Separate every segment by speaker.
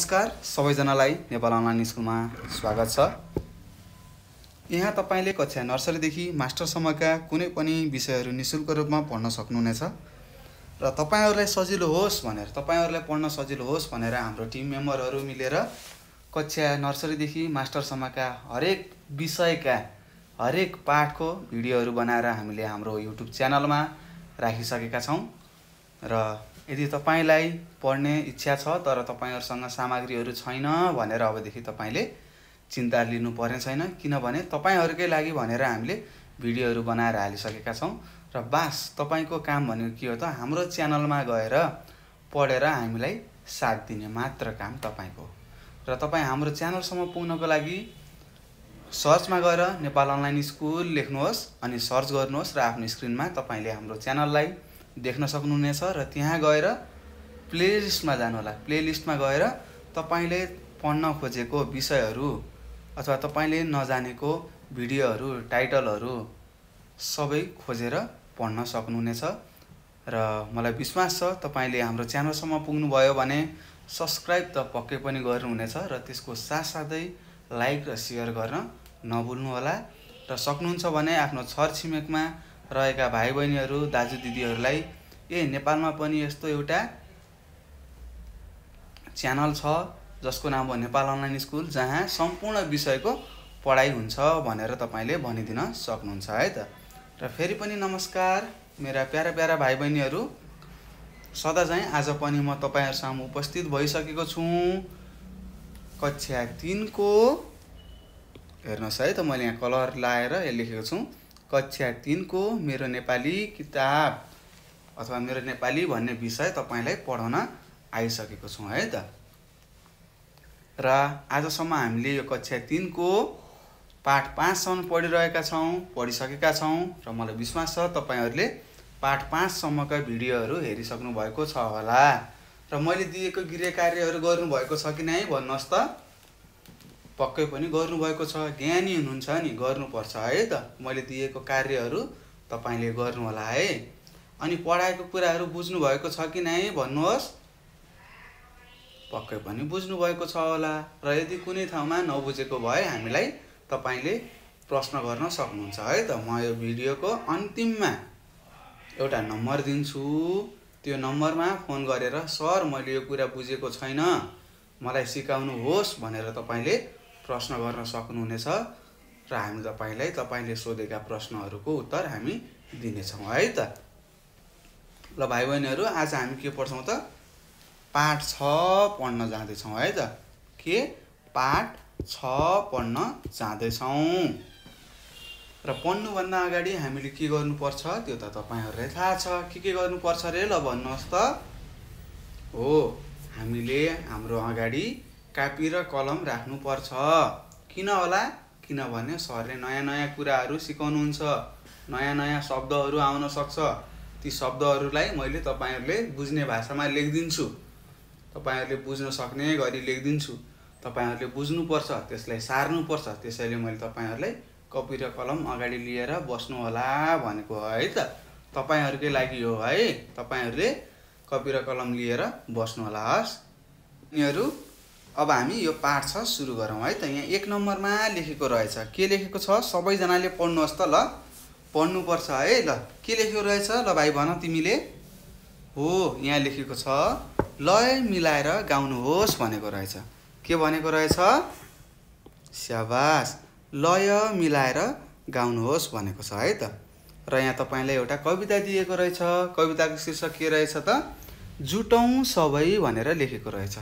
Speaker 1: नमस्कार सबैजनालाई नेपाल अनलाइन स्कुलमा स्वागत छ। यहाँ तपाईले कक्षा नर्सरीदेखि मास्टरसम्मका कुनै पनि विषयहरू निशुल्क रूपमा पढ्न सक्नुहुनेछ र तपाईहरुलाई सजिलो होस् भनेर तपाईहरुलाई पढ्न सजिलो होस् भनेर हाम्रो टिम मेम्बरहरू मिलेर कक्षा नर्सरीदेखि मास्टरसम्मका हरेक विषयका हरेक पाठको भिडियोहरू बनाएर हामीले हाम्रो युट्युब च्यानलमा राखिसकेका छौं र यदि तपाईलाई पढ्ने इच्छा छ तर तपाईहरुसँग सामग्रीहरू छैन भनेर अबदेखि तपाईले चिन्ता लिनु पर्ने छैन, किनभने तपाईहरुकै लागि भनेर हामीले भिडियोहरू बनाएर हालिसकेका छौं र बास तपाईको काम भनेको के हो त हाम्रो च्यानलमा गएर पढेर हामीलाई साथ दिने मात्र काम तपाईको र तपाई हाम्रो च्यानलसम्म पुग्नको लागि सर्चमा गएर नेपाल अनलाइन स्कुल लेख्नुहोस् अनि सर्च गर्नुहोस् र आफ्नो स्क्रिनमा तपाईले हाम्रो च्यानललाई देख्न सक्नुहुनेछ र त्यहाँ गएर प्लेलिस्टमा जानु होला। प्लेलिस्टमा गएर तपाईले पढ्न खोजेको विषयहरू अथवा तपाईले नजानेको भिडियोहरू टाइटलहरू सबै खोजेर पढ्न सक्नुहुनेछ र मलाई विश्वास छ तपाईले हाम्रो च्यानलसम्म पुग्नु भयो भने सब्स्क्राइब त पक्कै पनि गर्नुहुनेछ र त्यसको साथसाथै लाइक र शेयर गर्न नभुल्नु होला र सक्नुहुन्छ भने आफ्नो छरछिमेकमा रहेका भाइ बहिनीहरू दाजु दिदीहरूलाई नेपालमा पनि यस्तो एउटा च्यानल छ जसको नाम हो नेपाल अनलाइन स्कुल, जहाँ सम्पूर्ण विषयको पढाइ हुन्छ भनेर तपाईले भनिदिन सक्नुहुन्छ है त। र फेरि पनि नमस्कार मेरा प्यारा प्यारा भाइ बहिनीहरू, सदा चाहिँ आज पनि म तपाईहरुसँग उपस्थित भइसकेको छु। कक्षा 3 को हेर्नुस् है त, मैले यहाँ कलर लाएर लेखेको छु कक्षा 3 को मेरो नेपाली किताब अथवा मेरो नेपाली भन्ने विषय तपाईलाई पढाउन आइसकेको छु है त। र आजसम्म हामीले यो कक्षा 3 को पाठ 5 सम्म पढिसकेका छौं र मलाई विश्वास छ तपाईहरुले पाठ 5 सम्मका भिडियोहरू हेरिसक्नु भएको छ होला र मैले दिएको गृह कार्यहरू गर्नु भएको छ कि नै भन्नुस् त। पक्कै पनि गर्नु भएको छ, ज्ञानी हुनुहुन्छ नि, गर्नुपर्छ है त। मैले दिएको कार्यहरू तपाईले गर्नु होला है। अनि पढाएको कुराहरू बुझ्नु भएको छ कि नै भन्नुहोस्। पक्कै पनि बुझ्नु भएको छ होला र यदि कुनै ठाउँमा नबुझेको भए हामीलाई तपाईले प्रश्न गर्न सक्नुहुन्छ है त। म यो भिडियोको अन्तिममा एउटा नम्बर दिन्छु, त्यो नम्बरमा फोन गरेर सर मैले यो कुरा बुझेको छैन मलाई सिकाउनु होस् भनेर तपाईले प्रश्न गर्न सक्नुहुनेछ र हामी तपाईले सोधेका प्रश्नहरूको उत्तर हामी दिनेछौं है त। ल भाइ बहिनीहरू, आज हामी के पढ्छौं त? पाठ 6 पढ्न जाँदैछौं है त। के पाठ 6 पढ्न जाँदैछौं र पढ्नु भन्दा अगाडि हामीले के गर्नुपर्छ त्यो त तपाईहरुलाई थाहा छ। के गर्नुपर्छ रे ल भन्नुहोस् त? हो, हामीले हाम्रो अगाडि कापी र कलम राख्नु पर्छ। किन होला? किनभने सरले नयाँ कुराहरू सिकाउनुहुन्छ, नयाँ शब्दहरू आउन सक्छ। ती शब्दहरूलाई मैले तपाईहरुले बुझ्ने भाषामा लेखिदिन्छु, तपाईहरुले बुझ्न सक्ने गरी लेखिदिन्छु। तपाईहरुले बुझ्नुपर्छ, त्यसलाई सार्नुपर्छ। त्यसैले मैले तपाईहरुलाई कपी र कलम अगाडि लिएर बस्नु होला भनेको है त। तपाईहरुकै लागि हो है, तपाईहरुले कपी र कलम लिएर बस्नु होला हस्। यिनीहरु अब हामी यो पाठ 6 सुरु गरौँ है त। यहाँ 1 नम्बरमा लेखेको रहेछ, के लेखेको छ सबैजनाले पढ्नुहोस् त ल, पढ्नु पर्छ है ल। के लेखेको रहेछ ल भाइ भन तिमीले? हो, यहाँ लेखेको छ लय मिलाएर गाउनुहोस् भनेको रहेछ। के भनेको रहेछ? स्याबास, लय मिलाएर गाउनुहोस् भनेको छ है त। र यहाँ तपाईलाई एउटा कविता दिएको रहेछ। कविताको शीर्षक के रहेछ त? जुटौं सबै भनेर लेखेको रहेछ।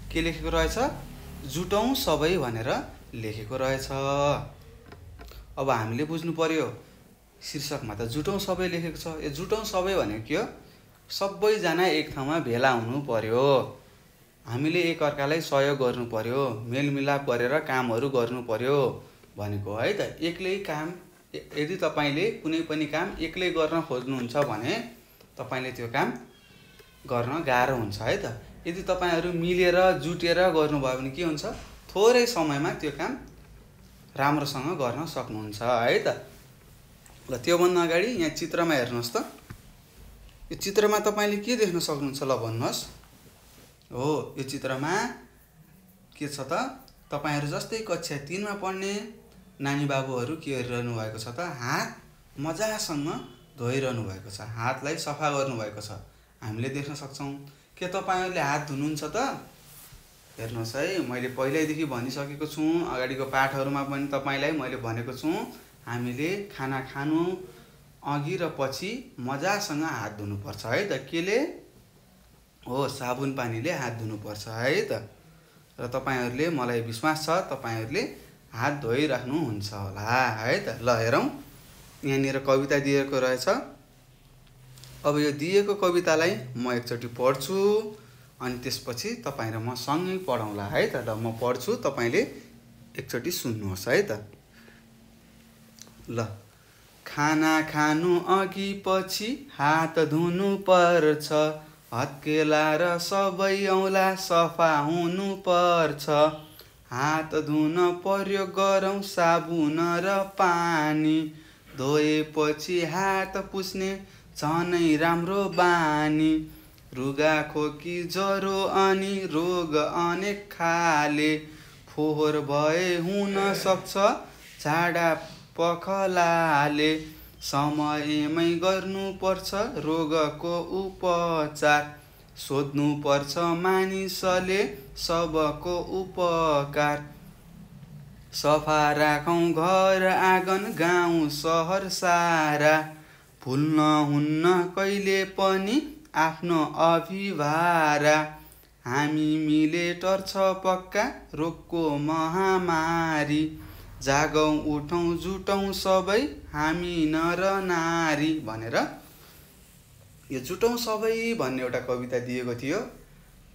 Speaker 1: के लेखेको रहेछ? जुटौं सबै भनेर लेखेको रहेछ। अब हामीले बुझ्नु पर्यो, शीर्षकमा त जुटौं सबै लेखेको छ। यो जुटौं सबै भनेको के हो? सबैजना एक ठाउँमा भेला हुनु पर्यो, हामीले एक अर्कालाई सहयोग गर्नु पर्यो, मेलमिलाप गरेर कामहरू गर्नु पर्यो भनेको है त। एक्लै काम, यदि तपाईले कुनै पनि काम एक्लै गर्न खोज्नुहुन्छ भने तपाईले त्यो काम गर्न गाह्रो हुन्छ है त। यदि तपाईहरु मिलेर जुटेर गर्नुभयो भने के हुन्छ? थोरै समयमा त्यो काम राम्रोसँग गर्न सक्नुहुन्छ है त। ल त्यो भन्दा अगाडि यहाँ चित्रमा हेर्नुहोस् त। यो चित्रमा तपाईले के देख्न सक्नुहुन्छ ल भन्नुहोस्? हो यो चित्रमा के छ त तपाईहरु जस्तै कक्षा 3 मा पढ्ने नानी बाबुहरु के गरिरहनु भएको छ त हात मजासँग धोइरहनु भएको छ हातलाई सफा गर्नु भएको छ हामीले देख्न सक्छौं के तपाईहरुले हात धुनुहुन्छ त हेर्नुस् है मैले पहिल्यैदेखि भनिसकेको छु अगाडिको पाठहरुमा पनि तपाईलाई मैले भनेको छु हामीले खाना खानु अघि र पछि मजासँग हात धुनु पर्छ है त केले हो साबुन पानीले हात धुनु पर्छ है त र तपाईहरुले मलाई विश्वास छ तपाईहरुले हात धोइराख्नु हुन्छ होला है त ल हेरौं यहाँनिर कविता दिएको रहेछ अब यो दिएको कवितालाई म एकचोटी पढ्छु अनि त्यसपछि तपाई र म सँगै पढौँला है त ल म पढ्छु तपाईले एकचोटी सुन्नुहोस् है त ल खाना खानु अघि पछि हात धुनु पर्छ हत्केला र सबै औँला सफा हुनु पर्छ हात धुन पर्यो गरौँ साबुन र पानी धोएपछि हात पुस्ने झनै राम्रो बानी रुगा खोकी ज्वरो अनि रोग अनेक खाले फोहोर भए हुन सक्छ झाडा पखलाले समयमै गर्नुपर्छ रोगको उपचार सोध्नुपर्छ मानिसले सबको उपकार सफा राखौं घर आँगन गाउँ सहर सारा भुल्न हुन्न कहिले पनि आफ्नो अभिभारा हामी मिले टर्छ पक्का रोगको महामारी जागौं उठौं जुटौं सबै हामी नर नारी भनेर यो जुटौं सबै भन्ने एउटा कविता दिएको थियो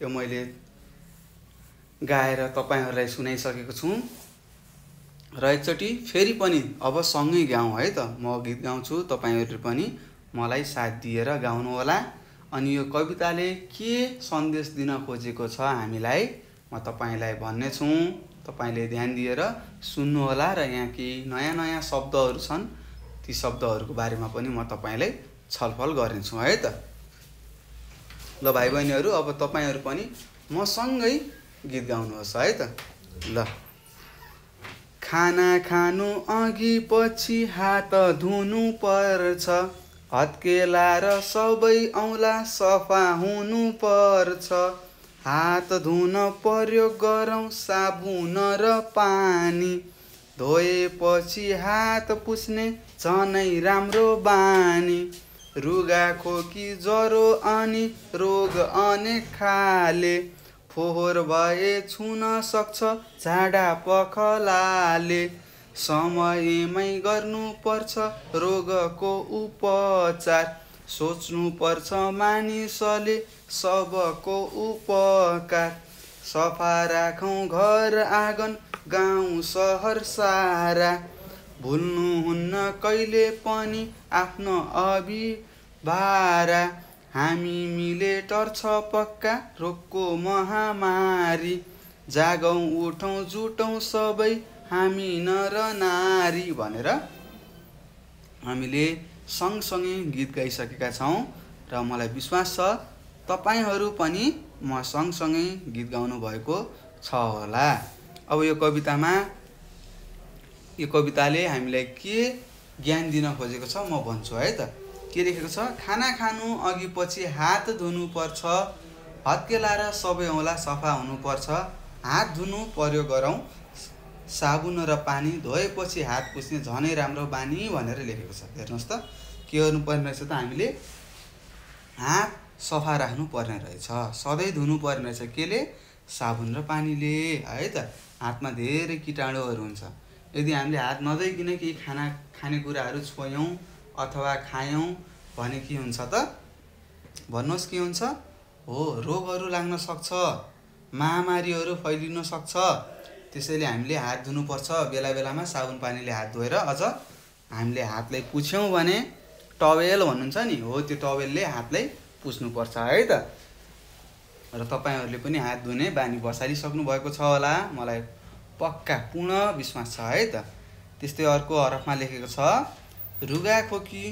Speaker 1: यो मैले गाएर तपाईहरुलाई सुनाइसकेको छु र एकचोटी फेरि पनि अब सँगै गाउँ है त म गीत गाउँछु तपाईहरुले पनि मलाई साथ दिएर गाउनु होला अनि यो कविताले के सन्देश दिन खोजेको छ हामीलाई म तपाईलाई भन्ने छु तपाईले ध्यान दिएर सुन्नु होला र यहाँ केही नयाँ नयाँ शब्दहरु छन् ती शब्दहरुको बारेमा पनि म तपाईलाई छलफल गर्नेछु है त ल भाइ बहिनीहरु अब तपाईहरु पनि म सँगै गीत गाउनुहोस् है त ल खाना खानु अघि पछि हात धुनु पर्छ हत्केला र सबै औँला सफा हुनु पर्छ हात धुन पर्यो गरौँ साबुन र पानी धोएपछि हात पुस्ने झनै राम्रो बानी रुगा खोकी ज्वरो अनि रोग अनेक खाले फोहोर भए छुन सक्छ झाडा पखलाले समयमै गर्नुपर्छ रोगको उपचार सोच्नुपर्छ मानिसले सबको उपकार सफा राखौं घर आँगन गाउँ सहर सारा भुल्नु हुन्न कहिले पनि आफ्नो अभिभारा हामी मिले टर्छ पक्का रोगको महामारी जागौं उठौं जुटौं सबै हामी नर नारी भनेर हामीले सँगसँगै गीत गाइसकेका छौं र मलाई विश्वास छ तपाईहरु पनि म सँगसँगै गीत गाउनु भएको छ होला अब यो कविताले हामीलाई के ज्ञान दिन खोजेको छ म भन्छु है त के लेखेको छ खाना खानु अघि पछि हात धुनु पर्छ हत्केला र सबै औँला सफा हुनु पर्छ हात धुनु पर्यो गरौँ साबुन र पानी धोएपछि हात पुस्ने झनै राम्रो बानी भनेर लेखेको छ हेर्नुस् त के गर्नु पर्ने रहेछ त हामीले हात सफा राख्नु पर्ने रहेछ सधैं धुनु पर्ने रहेछ केले साबुन र पानीले है त हातमा धेरै कीटाणुहरु हुन्छ यदि हामीले हात नधोइकन केही खाने कुराहरु छोयौं अथवा खायौं भने के हुन्छ त भन्नुस् के हुन्छ हो रोगहरु लाग्न सक्छ महामारीहरु फैलिन सक्छ त्यसैले हामीले हात धुनु पर्छ बेला बेलामा साबुन पानीले हात धोएर अझ हामीले हातलाई पुछ्यौं भने टवेल भन्नुहुन्छ नि हो त्यो टवेलले हातलाई पुस्नु पर्छ है त र तपाईहरुले पनि हात धुने बानी बसालिसक्नु भएको छ होला मलाई पक्का पूर्ण विश्वास छ है त त्यस्तै अर्को हरफमा लेखेको छ रुगा खोकी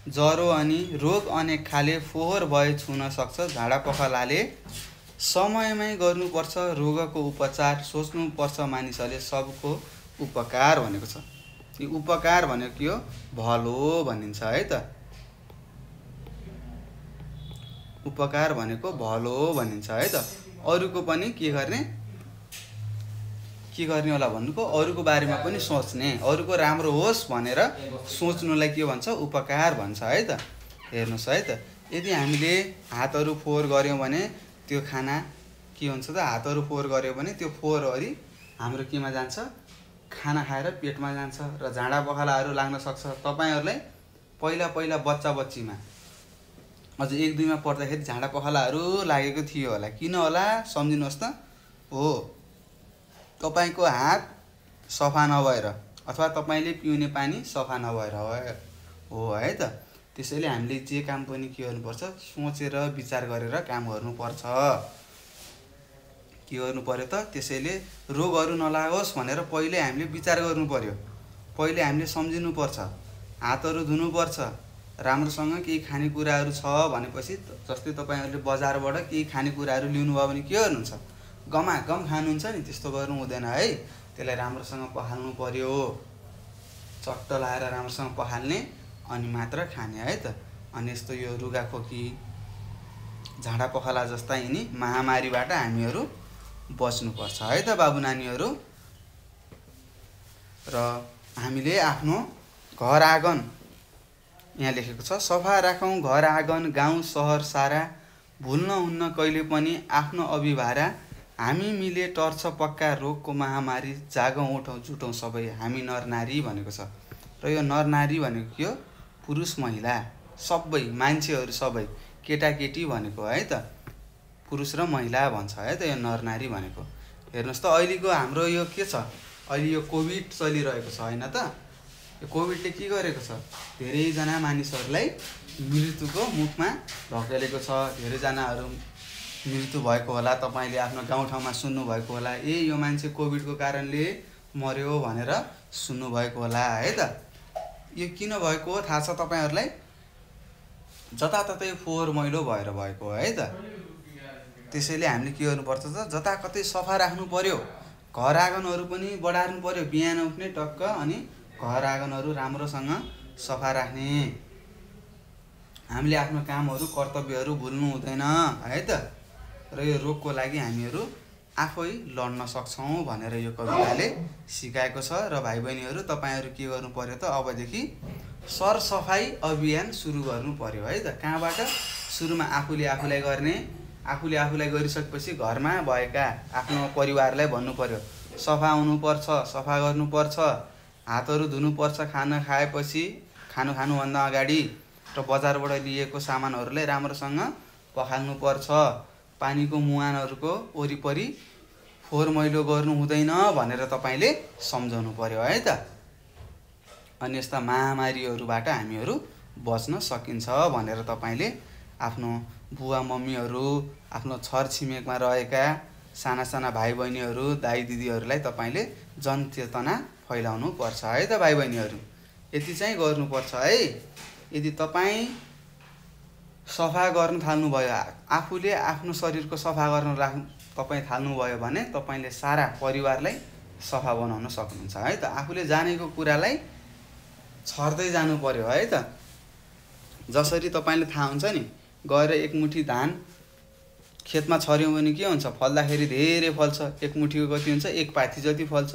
Speaker 1: ज्वरो अनि रोग अनेक खाले फोहोर भए छुन सक्छ झाडा पखलाले समयमै गर्नुपर्छ रोगको उपचार, सोच्नुपर्छ मानिसहरूले सबको उपकार भनेको छ। यो उपकार भनेको के हो? भलो भनिन्छ है त। उपकार भनेको भलो भनिन्छ है त। अरूको पनि के गर्ने होला भन्नुको, अरूको बारेमा पनि सोच्ने, अरूको राम्रो होस् भनेर सोच्नुलाई के भन्छ? उपकार भन्छ है त। हेर्नुहोस् है त, यदि हामीले हातहरू फोहोर गऱ्यौँ भने त्यो खाना के हुन्छ त? हातहरू फोहोर गऱ्यौँ भने त्यो फोहोरहरू हाम्रो केमा जान्छ? खाना खाएर पेटमा जान्छ र झाडा पखालाहरू लाग्न सक्छ। तपाईँहरूलाई पहिला पहिला बच्चा बच्चीमा अझ 1-2मा पढ्दाखेरि झाडा पखालाहरू लागेको थियो होला। किन होला सम्झिनुहोस् त। हो, तपाईँको हात सफा नभएर अथवा तपाईँले पिउने पानी सफा नभएर हो है त। त्यसैले हामीले जे काम पनि के गर्नुपर्छ? सोचेर विचार गरेर काम गर्नुपर्छ। के गर्नु पर्यो त? त्यसैले रोगहरू नलागोस् भनेर पहिले हामीले विचार गर्नु पर्यो। पहिले हामीले सम्झिनुपर्छ, हातहरू धुनुपर्छ, राम्रोसँग केही खानेकुराहरू छ भनेपछि, जस्तै तपाईँहरूले बजारबाट केही खानेकुराहरू लिनुभयो भने के गर्नुहुन्छ? गमागम खानुहुन्छ नि, त्यस्तो गर्नु हुँदैन है। त्यसलाई राम्रोसँग पखाल्नु पर्यो, चट्ट लाएर राम्रोसँग पखाल्ने अनि मात्र खाने है त। अनि यस्तो यो रुगाखोकी, झाडा पखाला जस्ता यिनी महामारीबाट हामीहरू बच्नुपर्छ है त बाबु नानीहरू। र हामीले आफ्नो घर आँगन, यहाँ लेखेको छ, सफा राखौँ घर आँगन, गाउँ सहर सारा, भुल्न हुन्न कहिले पनि आफ्नो अभिभारा, हामी मिले टर्छ पक्का रोगको महामारी, जागौँ उठौँ जुटौँ सबै हामी नर नारी भनेको छ। र यो नर नारी भनेको के हो? पुरुष महिला सबै मान्छेहरू सबै, केटाकेटी भनेको है त, पुरुष र महिला भन्छ है त यो नर नारी भनेको। हेर्नुहोस् त, अहिलेको हाम्रो यो के छ? अहिले यो कोभिड चलिरहेको छ होइन त। यो कोभिडले के गरेको छ? धेरैजना मानिसहरूलाई मृत्युको मुखमा धकेलेको छ। धेरैजनाहरू मृत्यु भएको होला, तपाईँले आफ्नो गाउँठाउँमा सुन्नुभएको होला, यो मान्छे कोभिडको कारणले मर्यो भनेर सुन्नुभएको होला है त। यो किन भएको हो थाहा छ तपाईँहरूलाई? जताततै फोहोर मैलो भएर भएको है त। त्यसैले हामीले के गर्नुपर्छ त? जताकतै सफा राख्नु पर्यो, घर आँगनहरू पनि बढार्नु पर्यो। बिहान उठ्ने टक्क अनि घर आँगनहरू राम्रोसँग सफा राख्ने। हामीले आफ्नो कामहरू कर्तव्यहरू भुल्नु हुँदैन है त। र यो रोगको लागि हामीहरू आफै लड्न सक्छौँ भनेर यो कविताले सिकाएको छ। र भाइ बहिनीहरू, तपाईँहरू के गर्नु पर्यो त? अबदेखि सरसफाइ अभियान सुरु गर्नु पर्यो है त। कहाँबाट? सुरुमा आफूले आफूलाई गर्ने, आफूले आफूलाई गरिसकेपछि घरमा भएका आफ्नो परिवारलाई भन्नु पर्यो, सफा हुनुपर्छ, सफा गर्नुपर्छ, हातहरू धुनुपर्छ खाना खाएपछि, खानुभन्दा अगाडि, र बजारबाट लिएको सामानहरूलाई राम्रोसँग पखाल्नुपर्छ, पानीको मुहानहरूको वरिपरि फोहोर मैलो गर्नु हुँदैन भनेर तपाईँले सम्झाउनु पर्यो है त। अनि यस्ता महामारीहरूबाट हामीहरू बच्न सकिन्छ भनेर तपाईँले आफ्नो बुवा मम्मीहरू, आफ्नो छरछिमेकमा रहेका साना साना भाइ बहिनीहरू, दाइ दिदीहरूलाई तपाईँले जनचेतना फैलाउनु पर्छ है त भाइ बहिनीहरू। यति चाहिँ गर्नुपर्छ है। यदि तपाईँ सफा गर्न थाल्नुभयो, आफूले आफ्नो शरीरको सफा गर्न तपाईँ थाल्नुभयो भने तपाईँले सारा परिवारलाई सफा बनाउन सक्नुहुन्छ है त। आफूले जानेको कुरालाई छर्दै जानु पर्यो है त। जसरी तपाईँले थाहा हुन्छ नि, गएर एक मुठी धान खेतमा छर्यौँ भने के हुन्छ? फल्दाखेरि धेरै फल्छ। एक मुठीको कति हुन्छ? एक पाथी जति फल्छ।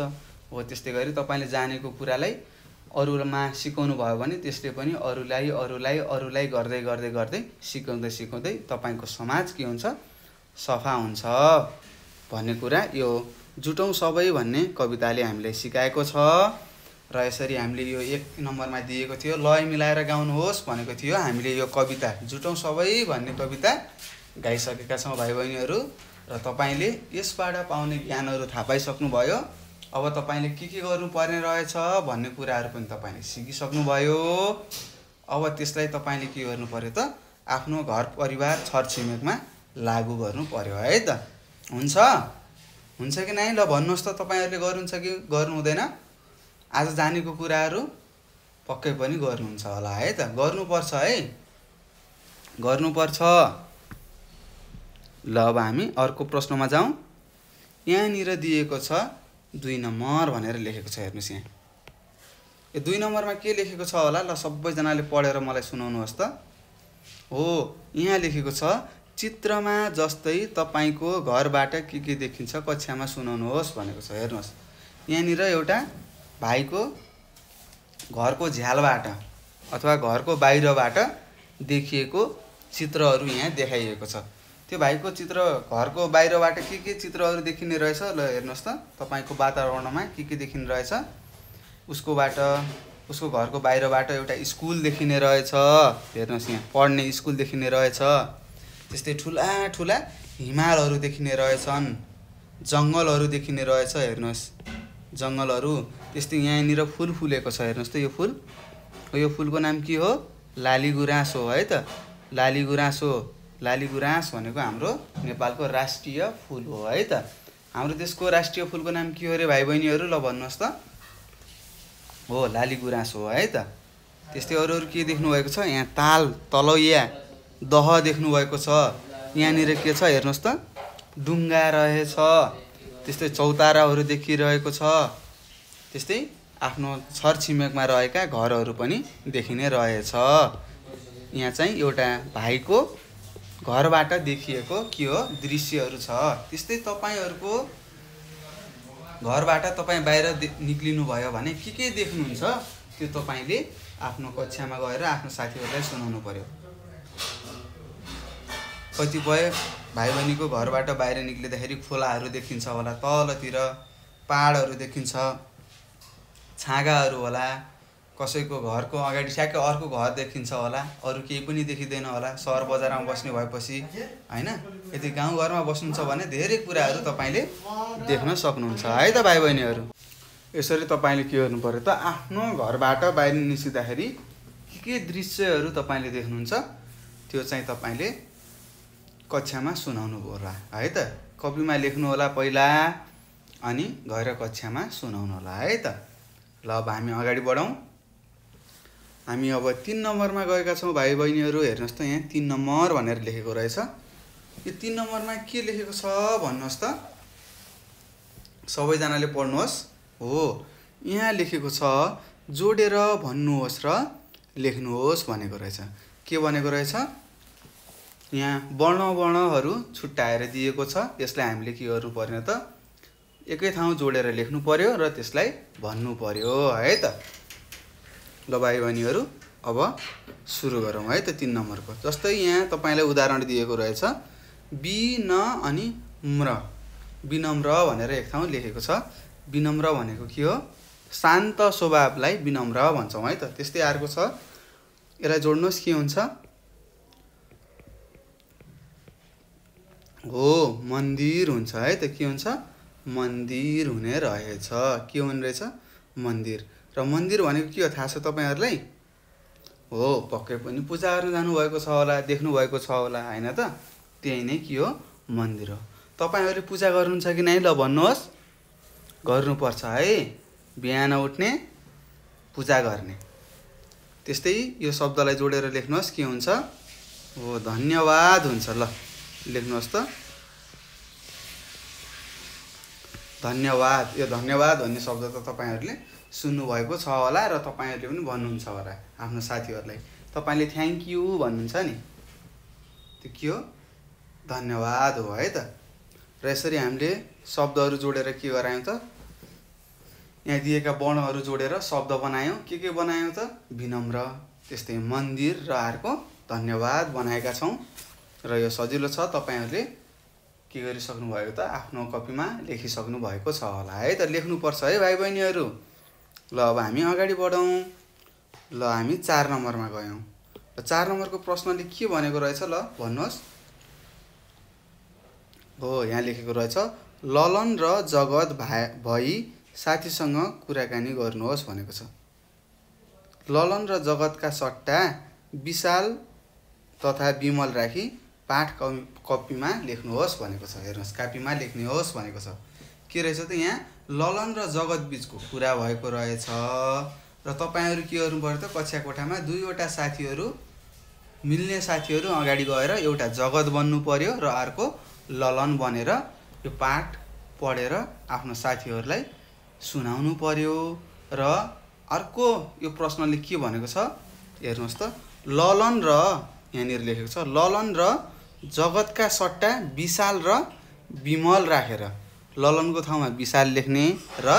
Speaker 1: हो त्यस्तै गरी तपाईँले जानेको कुरालाई अरूमा सिकाउनु भयो भने त्यसले पनि अरूलाई गर्दै गर्दै गर्दै सिकाउँदै सिकाउँदै तपाईँको समाज के हुन्छ? सफा हुन्छ भन्ने कुरा यो जुटौँ सबै भन्ने कविताले हामीलाई सिकाएको छ। र यसरी हामीले यो 1 नम्बरमा दिएको थियो, लय मिलाएर गाउनुहोस् भनेको थियो। हामीले यो कविता जुटौँ सबै भन्ने कविता गाइसकेका छौँ भाइ बहिनीहरू। र तपाईँले यसबाट पाउने ज्ञानहरू थाहा पाइसक्नुभयो। अब तपाईँले के गर्नुपर्ने रहेछ भन्ने कुराहरू पनि तपाईँले सिकिसक्नुभयो। अब त्यसलाई तपाईँले के गर्नु पर्यो त? आफ्नो घर परिवार छरछिमेकमा लागू गर्नु पर्यो है त। हुन्छ कि नै? ल भन्नुहोस् त, तपाईँहरूले गर्नुहुन्छ कि गर्नु हुँदैन? आज जानेको कुराहरू पक्कै पनि गर्नुहुन्छ होला है त। गर्नुपर्छ है, गर्नुपर्छ। ल अब हामी अर्को प्रश्नमा जाउँ। यहाँनिर दिएको छ 2 नम्बर भनेर लेखेको छ। हेर्नुहोस् यहाँ यो 2 नम्बरमा के लेखेको छ होला? ल सबैजनाले पढेर मलाई सुनाउनुहोस् त। हो, यहाँ लेखेको छ चित्रमा जस्तै तपाईको घरबाट के देखिन्छ कक्षामा सुनाउनुहोस् भनेको छ। हेर्नुहोस् यहाँनिर एउटा भाइको घरको झ्यालबाट अथवा घरको बाहिरबाट देखिएको चित्रहरू यहाँ देखाइएको छ। त्यो भाइको चित्र घरको बाहिरबाट के चित्रहरू देखिने रहेछ? ल हेर्नुहोस् त, तपाईको वातावरणमा के देखिने रहेछ? उसको घरको बाहिरबाट एउटा स्कुल देखिने रहेछ। हेर्नुहोस् यहाँ पढ्ने स्कुल देखिने रहेछ। त्यस्तै ठुला ठुला हिमालहरू देखिने रहेछन्, जङ्गलहरू देखिने रहेछ। हेर्नुहोस् जङ्गलहरू। त्यस्तै यहाँनिर फुल फुलेको छ। हेर्नुहोस् त यो फुल, यो फुलको नाम के हो? लालीगुराँस हो है त। लालीगुराँस भनेको हाम्रो नेपालको राष्ट्रिय फुल हो है त। हाम्रो देशको राष्ट्रिय फुलको नाम के हो रे भाइ बहिनीहरू? ल भन्नुहोस् त। हो, लालीगुराँस हो है त। त्यस्तै अरू के देख्नु भएको छ? यहाँ तलैया दह देख्नु भएको छ। यहाँनिर के छ हेर्नुहोस् त? डुङ्गा रहेछ। त्यस्तै चौताराहरू देखिरहेको छ। त्यस्तै आफ्नो छरछिमेकमा रहेका घरहरू पनि देखिने रहेछ। यहाँ चाहिँ एउटा भाइको घरबाट देखिएको के हो? दृश्यहरू छ। त्यस्तै तपाईहरूको घरबाट तपाईँ बाहिर निक्लिनु भयो भने के देख्नुहुन्छ त्यो तपाईले आफ्नो कक्षामा गएर आफ्नो साथीहरूलाई सुनाउनु पर्यो। कतिपय भाइ बहिनीको घरबाट बाहिर निक्लिँदाखेरि खोलाहरू देखिन्छ होला, तलतिर पहाडहरू देखिन्छ, छाँगाहरू होला, कसैको घरको अगाडि ठ्याक्कै अर्को घर देखिन्छ होला, अरू केही पनि देखिँदैन होला सहर बजारमा बस्ने भएपछि हैन। यदि गाउँघरमा बस्नुहुन्छ भने धेरै कुराहरू तपाईले देख्न सक्नुहुन्छ है त भाइ बहिनीहरू। यसरी तपाईले के गर्नु पर्यो त? आफ्नो घरबाट बाहिर निस्किँदाखेरि के दृश्यहरू तपाईले देख्नुहुन्छ त्यो चाहिँ तपाईले कक्षामा सुनाउनु होला है त। कपीमा लेख्नु होला पहिला, अनि गएर कक्षामा सुनाउनु होला है त। ल अब हामी अगाडि बढौँ। हामी अब 3 नम्बरमा गएका छौँ भाइ बहिनीहरू। हेर्नुहोस् त यहाँ 3 नम्बर भनेर लेखेको रहेछ। यो 3 नम्बरमा के लेखेको छ भन्नुहोस् त? सबैजनाले पढ्नुहोस्। हो, यहाँ लेखेको छ जोडेर भन्नुहोस् र लेख्नुहोस् भनेको रहेछ। के भनेको रहेछ? यहाँ वर्णहरू छुट्याएर दिएको छ। यसलाई हामीले के गर्नु पर्यो त? एकै ठाउँ जोडेर लेख्नु पर्यो र त्यसलाई भन्नु पर्यो है त। ल भाइ बहिनीहरू अब सुरु गरौँ है त 3 नम्बरको। जस्तै यहाँ तपाईलाई उदाहरण दिएको रहेछ विनम्र भनेर एक ठाउँ लेखेको छ। विनम्र भनेको के हो? शान्त स्वभावलाई विनम्र भन्छौँ है त। त्यस्तै अर्को छ, यसलाई जोड्नुहोस् के हुन्छ? हो, मन्दिर हुन्छ है त। के हुन्छ? मन्दिर हुने रहेछ। के हुने रहेछ? मन्दिर। र मन्दिर भनेको के हो थाहा छ तपाईहरुलाई? हो, पक्कै पनि पूजा गर्न जानुभएको छ होला, देख्नु भएको छ होला हैन त? त्यही नै के हो? मन्दिर हो। तपाईहरुले पूजा गर्नुहुन्छ कि नै? ल भन्नुहोस्। गर्नुपर्छ है। बिहान उठ्ने, पूजा गर्ने। त्यस्तै यो शब्दलाई जोडेर लेख्नुहोस् के हुन्छ? हो, धन्यवाद हुन्छ। ल लेख्नुहोस् त। धन्यवाद। यो धन्यवाद भन्ने शब्द त तपाईहरुले सुन्नु भएको छ होला र तपाईहरुले पनि भन्नुहुन्छ होला आफ्नो साथीहरुलाई। तपाईले थ्यांक यू भन्नुहुन्छ नि, त्यो के हो? धन्यवाद हो है त। र यसरी हामीले शब्दहरू जोडेर के गरायौं त? यहाँ दिएका वर्णहरू जोडेर शब्द बनायौं। के बनायौं त? विनम्र, त्यस्तै मन्दिर र अर्को धन्यवाद बनाएका छौं। र यो सजिलो छ। तपाईहरुले के गरिसक्नु भएको त? आफ्नो कपीमा लेखिसक्नु भएको छ होला है त। लेख्नुपर्छ है भाइ बहिनीहरू। ल अब हामी अगाडि बढौं। ल हामी 4 नम्बरमा गयौं। र 4 नम्बरको प्रश्नले के भनेको रहेछ? ल भन्नुहोस्। हो, यहाँ लेखेको रहेछ ललन र जगत भई साथीसँग कुराकानी गर्नुहोस् भनेको छ। ललन र जगतका सट्टा विशाल तथा विमल राखी पाठ कपीमा लेख्नुहोस् भनेको छ। हेर्नुहोस्, कापीमा लेख्नुहोस् भनेको छ। के रहेछ त? यहाँ ललन र जगत बीचको कुरा भएको रहेछ र तपाईहरु के गर्नु पर्यो त? कक्षा कोठामा दुईवटा साथीहरु, मिल्ने साथीहरु अगाडि गएर एउटा जगत बन्नु पर्यो र अर्को ललन बनेर यो पाठ पढेर आफ्नो साथीहरूलाई सुनाउनु पर्यो। र अर्को यो प्रश्नले के भनेको छ हेर्नुहोस् त, ललन र यहाँनिर लेखेको छ ललन र जगतका सट्टा विशाल र विमल राखेर, ललनको ठाउँमा विशाल लेख्ने र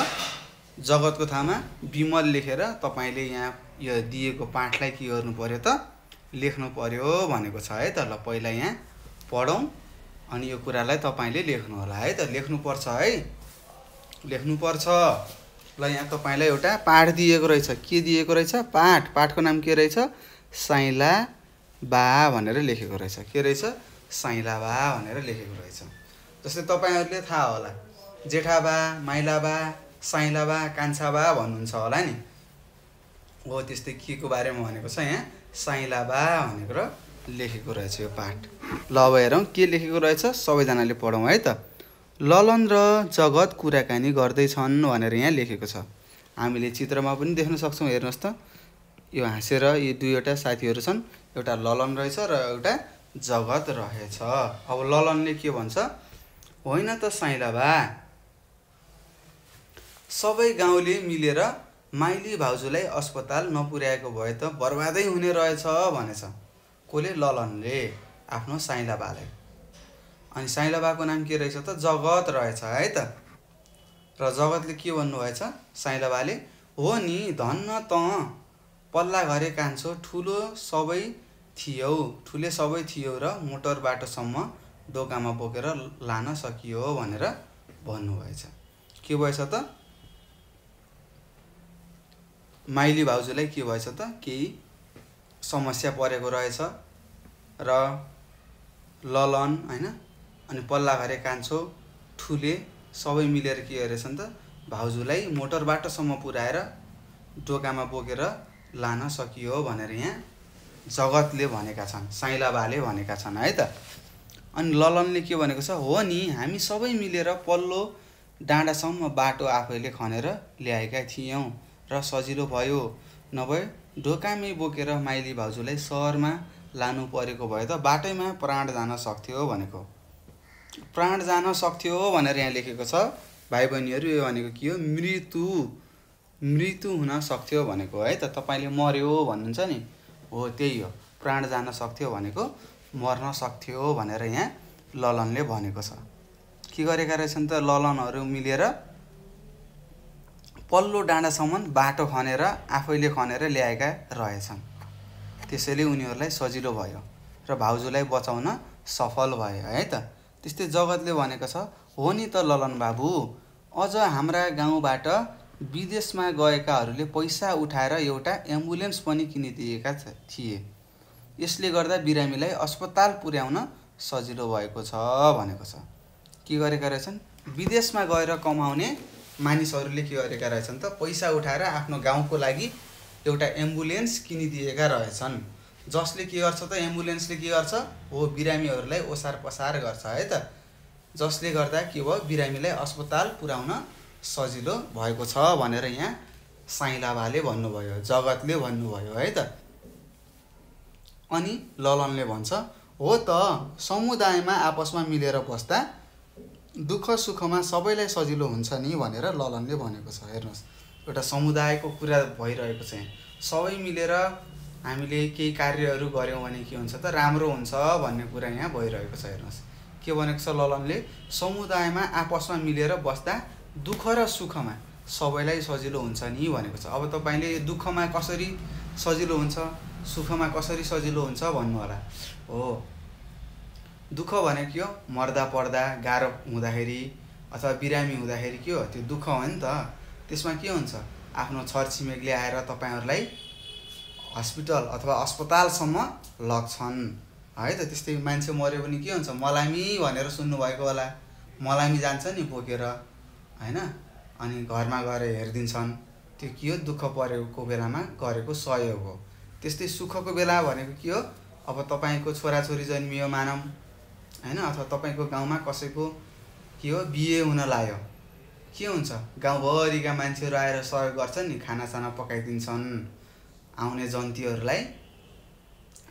Speaker 1: जगतको ठाउँमा विमल लेखेर तपाईले यहाँ यो दिएको पाठलाई के गर्नु पर्यो त लेख्नु पर्यो भनेको छ है त। ल पहिला यहाँ पढौँ अनि यो कुरालाई तपाईले लेख्नु होला है त। लेख्नुपर्छ है, लेख्नुपर्छ। ल यहाँ तपाईलाई एउटा पाठ दिएको रहेछ। के दिएको रहेछ? पाठ। पाठको नाम के रहेछ? साइला बा भनेर लेखेको रहेछ। के रहेछ? साइला बा भनेर लेखेको रहेछ। जस्तै तपाईहरुले थाहा होला जेठा बा, माइला बा, साइला बा, कान्छा बा भन्नुहुन्छ होला नि। हो त्यस्तै के को बारेमा भनेको छ यहाँ? साइला बा भनेको र लेखेको रहेछ यो पाठ। ल अब हेरौँ के लेखेको रहेछ, सबैजनाले पढौँ है त। ललन र जगत कुराकानी गर्दैछन् भनेर यहाँ लेखेको छ। हामीले चित्रमा पनि देख्न सक्छौँ। हेर्नुहोस् त, यो हाँसेर यी दुईवटा साथीहरू छन्, एउटा ललन रहेछ र एउटा जगत रहेछ। अब ललनले के भन्छ? होइन त साइला बा, सबै गाउँले मिलेर माइली भाउजूलाई अस्पताल नपुर्याएको भए त बर्बादै हुने रहेछ भनेछ। कोले? ललनले आफ्नो साइला बालाई। अनि साइला बाको नाम के रहेछ त? जगत रहेछ है त। र जगतले के भन्नुभएछ? साइला बाले, हो नि धन्न त पल्ला घरे कान्छो ठुले सबै थियौ र मोटर बाटोसम्म डोकामा बोकेर लान सकियो भनेर भन्नुभएछ। के भएछ त? माइली भाउजूलाई के भएछ त? केही समस्या परेको रहेछ र ललन हैन अनि पल्ला घरे कान्छो ठुले सबै मिलेर के गरेछन् त भाउजूलाई मोटर बाटोसम्म पुर्याएर डोकामा बोकेर लान सकियो भनेर यहाँ जगतले भनेका छन्, साइला बाले भनेका छन् है त। अनि ललनले के भनेको छ? हो नि हामी सबै मिलेर पल्लो डाँडासम्म बाटो आफैले खनेर ल्याएका थियौं र सजिलो भयो, नभए डोकामै बोकेर माइली भाउजूलाई शहरमा लानु परेको भए त बाटैमा प्राण जान सक्थ्यो भनेको। प्राण जान सक्थ्यो भनेर यहाँ लेखेको छ भाइ बहिनीहरू। यो भनेको के हो? मृत्यु हुन सक्थ्यो भनेको है त। तपाईले मर्यो भन्नुहुन्छ नि, हो त्यही हो। प्राण जान सक्थ्यो भनेको मर्न सक्थ्यो भनेर यहाँ ललनले भनेको छ। के गरेका रहेछन् त ललनहरू मिलेर पल्लो डाँडासम्म बाटो खनेर आफैले खनेर ल्याएका रहेछन्। त्यसैले उनीहरूलाई सजिलो भयो र भाउजूलाई बचाउन सफल भयो है त। त्यस्तै जगतले भनेको छ, हो नि त ललन बाबु, अझ हाम्रा गाउँबाट विदेशमा गएकाहरूले पैसा उठाएर एउटा एम्बुलेन्स पनि किनिदिएका थिए। यसले गर्दा बिरामीलाई अस्पताल पुर्याउन सजिलो भएको छ भनेको छ। के गरेका रहेछन्? विदेशमा गएर कमाउने मानिसहरूले के गरेका रहेछन् त पैसा उठाएर आफ्नो गाउँको लागि एउटा एम्बुलेन्स किनिदिएका रहेछन्। जसले के गर्छ त? एम्बुलेन्सले के गर्छ? हो बिरामीहरूलाई ओसार पसार गर्छ है त। जसले गर्दा के भयो? बिरामीलाई अस्पताल पुर्याउन सजिलो भएको छ भनेर यहाँ साइला बाले भन्नुभयो, जगतले भन्नुभयो है त। अनि ललनले भन्छ, हो त समुदायमा आपसमा मिलेर बस्दा दुःख सुखमा सबैलाई सजिलो हुन्छ नि भनेर ललनले भनेको छ। हेर्नुहोस्, एउटा समुदायको कुरा भइरहेको छ यहाँ। सबै मिलेर हामीले केही कार्यहरू गर्यौँ भने के हुन्छ त? राम्रो हुन्छ भन्ने कुरा यहाँ भइरहेको छ। हेर्नुहोस् के भनेको छ ललनले? समुदायमा आपसमा मिलेर बस्दा दुःख र सुखमा सबैलाई सजिलो हुन्छ नि भनेको छ। अब तपाईले दुःखमा कसरी सजिलो हुन्छ, सुखमा कसरी सजिलो हुन्छ भन्नु होला। हो दुःख भनेको के हो? मर्दा पर्दा गाह्रो हुँदाखेरि अथवा बिरामी हुँदाखेरि के हो? त्यो दुःख हो नि त। त्यसमा के हुन्छ? आफ्नो छरछिमेकले आएर तपाईहरुलाई हस्पिटल अथवा अस्पतालसम्म लग्छन् है त। त्यस्तै मान्छे मर्यो भने के हुन्छ? मलामी भनेर सुन्नु भएको होला। मलामी जान्छ नि बोकेर हैन, अनि घरमा गएर हेर्दिन्छन्। त्यो के हो? दुःख परेको बेलामा गरेको सहयोग हो। त्यस्तै सुखको बेला भनेको के हो? अब तपाईको छोराछोरी जन्मियो मानौं हैन, अथवा तपाईको गाउँमा कसैको के हो? बिहे हुन लाग्यो। के हुन्छ? गाउँभरिका मान्छेहरू आएर सहयोग गर्छन् नि, खानासाना पकाइदिन्छन्, आउने जन्तीहरूलाई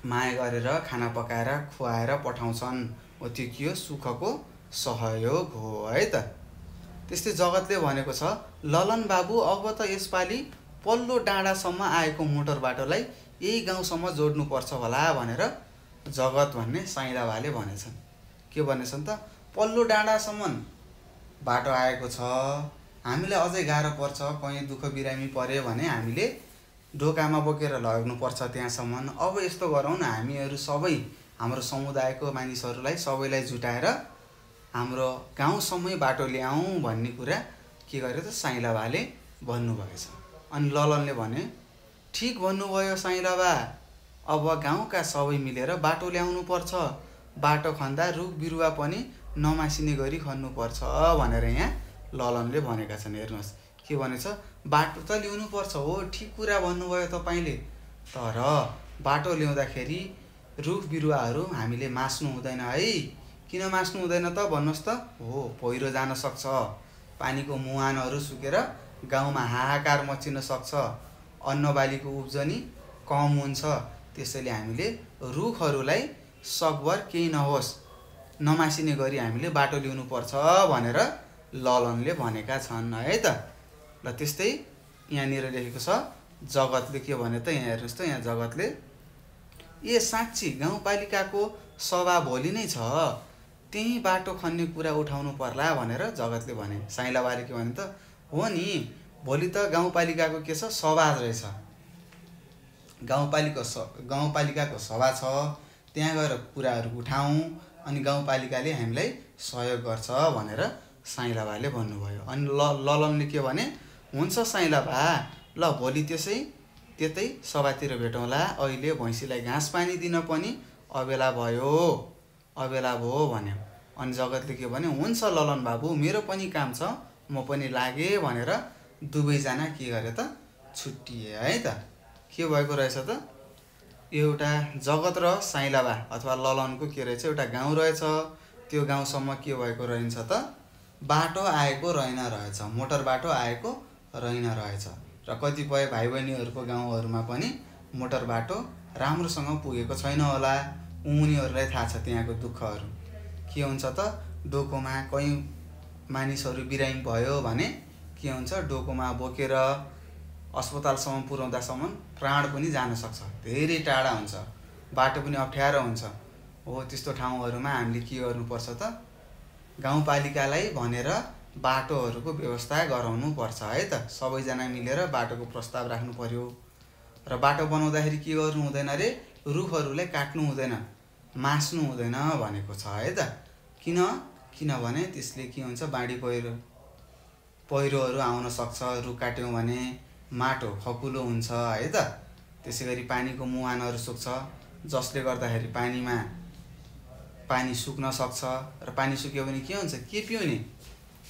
Speaker 1: माया गरेर खाना पकाएर खुवाएर पठाउँछन् हो त्यो के हो सुखको सहयोग हो है त। त्यस्तै जगतले भनेको छ ललन बाबु अब त यसपालि पल्लो डाँडासम्म आएको मोटर बाटोलाई यही गाउँसम्म जोड्नुपर्छ होला भनेर जगत भन्ने साइँला बाले भनेछन्। के भनेछन् त पल्लो डाँडासम्म बाटो आएको छ, हामीलाई अझै गाह्रो पर्छ, कहीँ दुःख बिरामी पर्यो भने हामीले ढोकामा बोकेर लग्नुपर्छ त्यहाँसम्म। अब यस्तो गरौँ न हामीहरू सबै हाम्रो समुदायको मानिसहरूलाई सबैलाई जुटाएर हाम्रो गाउँसम्मै बाटो ल्याउँ भन्ने कुरा के गर्यो त साइँला बाले भन्नुभएछ। अनि ललनले भने ठिक भन्नुभयो साइँला बा, अब गाउँका सबै मिलेर बाटो ल्याउनु पर्छ, बाटो खन्दा रुख बिरुवा पनि नमासिने गरी खन्नुपर्छ भनेर यहाँ ललनले भनेका छन्। हेर्नुहोस् के भनेछ, बाटो त ल्याउनु पर्छ हो, ठिक कुरा भन्नुभयो तपाईँले, तर बाटो ल्याउँदाखेरि रुख बिरुवाहरू हामीले मास्नु हुँदैन है। किन मास्नु हुँदैन त भन्नुहोस् त? हो पहिरो जान सक्छ, पानीको मुहानहरू सुकेर गाउँमा हाहाकार मचिन सक्छ, अन्नबालीको उब्जनी कम हुन्छ, त्यसैले हामीले रुखहरूलाई सकभर केही नहोस् नमासिने गरी हामीले बाटो ल्याउनु पर्छ भनेर ललनले भनेका छन् है त। ल त्यस्तै यहाँनिर लेखेको छ जगतले के भने त, यहाँ हेर्नुहोस् त, यहाँ जगतले ए साँच्ची गाउँपालिकाको सभा भोलि नै छ, त्यही बाटो खन्ने कुरा उठाउनु पर्ला भनेर जगतले भने। साइँला बाले के भने त, हो नि भोलि त गाउँपालिकाको के छ सभा रहेछ, गाउँपालिकाको सभा छ, त्यहाँ गएर कुराहरू उठाउँ अनि गाउँपालिकाले हामीलाई सहयोग गर्छ भनेर साइँला बाले भन्नुभयो। अनि ललनले के भने, हुन्छ साइँला बा, ल भोलि त्यतै सभातिर भेटौँला, अहिले भैँसीलाई घाँस पानी दिन पनि अबेला भयो भन्यो। अनि जगतले के भने, हुन्छ ललन बाबु मेरो पनि काम छ, म पनि लागेँ भनेर दुवैजना के गरे त छुट्टिए है त। के भएको रहेछ त, एउटा जगत र साइँला बा अथवा ललनको के रहेछ एउटा गाउँ रहेछ, त्यो गाउँसम्म के भएको रहन्छ त बाटो आएको रहेछ, मोटर बाटो आएको रहेछ। र कतिपय भाइ बहिनीहरूको गाउँहरूमा पनि मोटर बाटो राम्रोसँग पुगेको छैन होला, उनीहरूलाई थाहा छ त्यहाँको दुःखहरू के हुन्छ त। डोकोमा कहीँ मानिसहरू बिरामी भयो भने के हुन्छ, डोकोमा बोकेर अस्पतालसम्म पुर्याउँदासम्म प्राण पनि जान सक्छ, धेरै टाढा हुन्छ, बाटो पनि अप्ठ्यारो हुन्छ। हो त्यस्तो ठाउँहरूमा हामीले के गर्नुपर्छ त, गाउँपालिकालाई भनेर बाटोहरूको व्यवस्था गराउनु पर्छ है त। सबैजना मिलेर बाटोको प्रस्ताव राख्नु पर्यो। र बाटो बनाउँदाखेरि के गर्नु हुँदैन रे, रुखहरूलाई काट्नु हुँदैन, मास्नु हुँदैन भनेको छ है त। किनभने त्यसले के हुन्छ, बाढी पहिरोहरू आउन सक्छ, रुख काट्यौँ भने माटो खकुलो हुन्छ है त। त्यसै गरी पानीको मुहानहरू सुक्छ, जसले गर्दाखेरि पानी सुक्न सक्छ, र पानी सुक्यो भने के हुन्छ, के पिउने,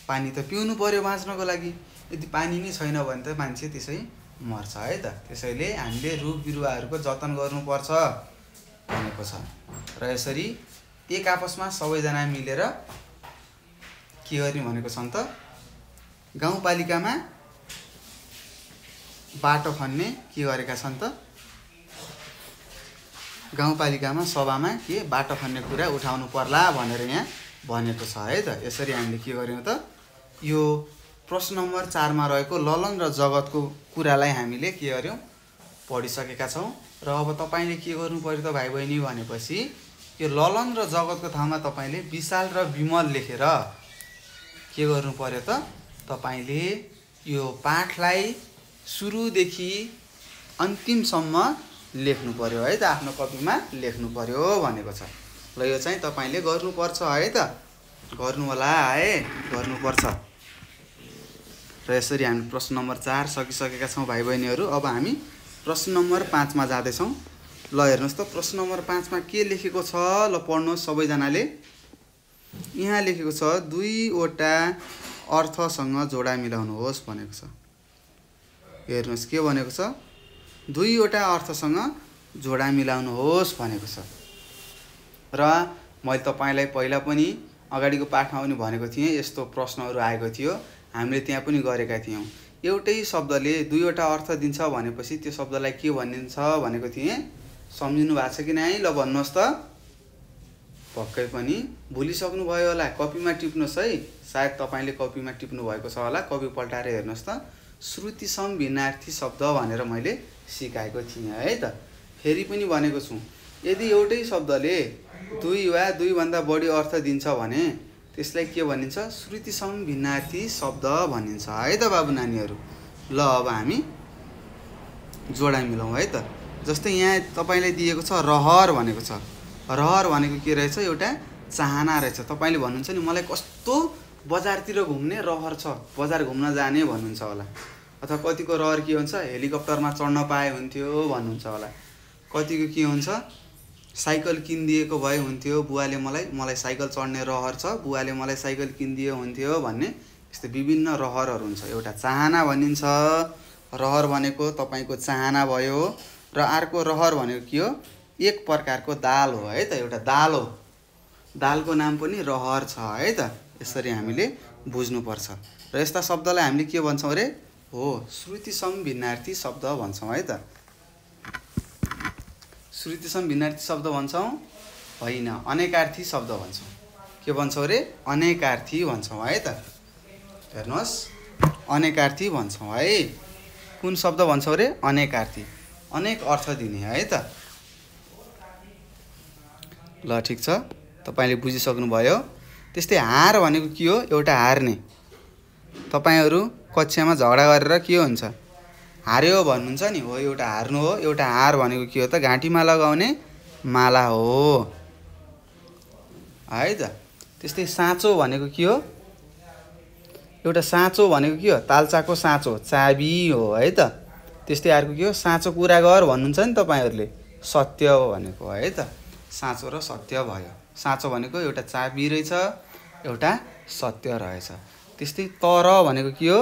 Speaker 1: पानी त पिउनु पर्यो बाँच्नको लागि, यदि पानी नै छैन भने त मान्छे त्यसै मर्छ है त। त्यसैले हामीले रुख बिरुवाहरूको जतन गर्नुपर्छ भनेको छ। र यसरी एक आपसमा सबैजना मिलेर के गर्ने भनेको छन् त, गाउँपालिकामा बाटो खन्ने के गरेका छन् त, गाउँपालिकामा सभामा के बाटो खन्ने कुरा उठाउनु पर्ला भनेर यहाँ भनेको छ है त। यसरी हामीले के गर्यौँ त, यो प्रश्न नम्बर 4 मा रहेको ललन र जगतको कुरालाई हामीले के गर्यौँ पढिसकेका छौँ। र अब तपाईँले के गर्नु पर्यो त भाइ बहिनी भनेपछि, यो ललन र जगतको ठाउँमा तपाईँले विशाल र विमल लेखेर के गर्नु पर्यो त, तपाईँले यो पाठलाई सुरुदेखि अन्तिमसम्म लेख्नु पर्यो है त, आफ्नो कपीमा लेख्नु पर्यो भनेको छ। ल यो चाहिँ तपाईँले गर्नुपर्छ है त, गर्नु होला है, गर्नुपर्छ। र यसरी हामी प्रश्न नम्बर 4 सकिसकेका छौँ भाइ बहिनीहरू। अब हामी प्रश्न नम्बर 5 मा जाँदैछौँ। ल हेर्नुहोस् त, प्रश्न नम्बर 5 मा के लेखेको छ, ल पढ्नुहोस् सबैजनाले। यहाँ लेखेको छ 2 वटा अर्थसँग जोडा मिलाउनुहोस् भनेको छ। हेर्नुहोस् के भनेको छ, 2 वटा अर्थसँग जोडा मिलाउनुहोस् भनेको छ। र मैले तपाईँलाई पहिला पनि अगाडिको पाठमा पनि भनेको थिएँ, यस्तो प्रश्नहरू आएको थियो, हामीले त्यहाँ पनि गरेका थियौँ। एउटै शब्दले 2 वटा अर्थ दिन्छ भनेपछि त्यो शब्दलाई के भनिन्छ भनेको थिएँ, सम्झिनु भएको छ कि नै? ल भन्नुहोस् त। पक्कै पनि भुलिसक्नुभयो होला। कपीमा टिप्नुहोस् है, सायद तपाईँले कपीमा टिप्नु भएको छ होला। कपी पल्टाएर हेर्नुहोस् त। श्रुति सम भिन्नार्थी शब्द भनेर मैले सिकाएको थिएँ है त। फेरि पनि भनेको छु, यदि एउटै शब्दले दुई वा दुईभन्दा बढी अर्थ दिन्छ भने त्यसलाई के भनिन्छ? श्रुति सम भिन्नार्थी शब्द भनिन्छ है त बाबु नानीहरू। ल अब हामी जोडा मिलाउँ है त। जस्तै यहाँ तपाईँलाई दिएको छ रहर भनेको छ। रहर भनेको के रहेछ? एउटा चाहना रहेछ। तपाईँले भन्नुहुन्छ नि मलाई कस्तो बजारतिर घुम्ने रहर छ, बजार घुम्न जाने भन्नुहुन्छ होला। अथवा कतिको रहर के हुन्छ? हेलिकप्टरमा चढ्न पाए हुन्थ्यो भन्नुहुन्छ होला। कतिको के हुन्छ? साइकल किनिदिएको भए हुन्थ्यो बुवाले मलाई साइकल चढ्ने रहर छ, बुवाले मलाई साइकल किनिदियो हुन्थ्यो भन्ने यस्तो विभिन्न रहरहरू हुन्छ। एउटा चाहना भनिन्छ। रहर भनेको तपाईँको चाहना भयो। र अर्को रहर भनेको के हो? एक प्रकारको दाल हो है त। एउटा दाल हो। दालको नाम पनि रहर छ है त। यसरी हामीले बुझ्नुपर्छ। र यस्ता शब्दलाई हामीले के भन्छौँ अरे? हो, श्रुति सम भिन्नार्थी शब्द भन्छौँ है त। श्रुति सम भिन्नार्थी शब्द भन्छौँ? होइन, अनेकार्थी शब्द भन्छौँ। के भन्छौँ अरे? अनेकार्थी भन्छौँ है त। हेर्नुहोस्, अनेकार्थी भन्छौँ है। कुन शब्द भन्छौँ अरे? अनेकार्थी। अनेक अर्थ दिने है त। ल ठिक छ, तपाईँले बुझिसक्नुभयो। त्यस्तै हार भनेको के हो? एउटा हार्ने। तपाईँहरू कक्षामा झगडा गरेर के हुन्छ? हार्यो भन्नुहुन्छ नि, हो एउटा हार्नु हो। एउटा हार भनेको के हो त? घाँटीमा लगाउने माला हो है त। त्यस्तै साँचो भनेको के हो? एउटा साँचो भनेको के हो? तालचाको साँचो, चाबी हो है त। त्यस्तै अर्को के हो? साँचो कुरा गर भन्नुहुन्छ नि तपाईँहरूले, सत्य हो भनेको है त। साँचो र सत्य भयो। साँचो भनेको एउटा चाबी रहेछ, एउटा सत्य रहेछ। त्यस्तै तर भनेको के हो?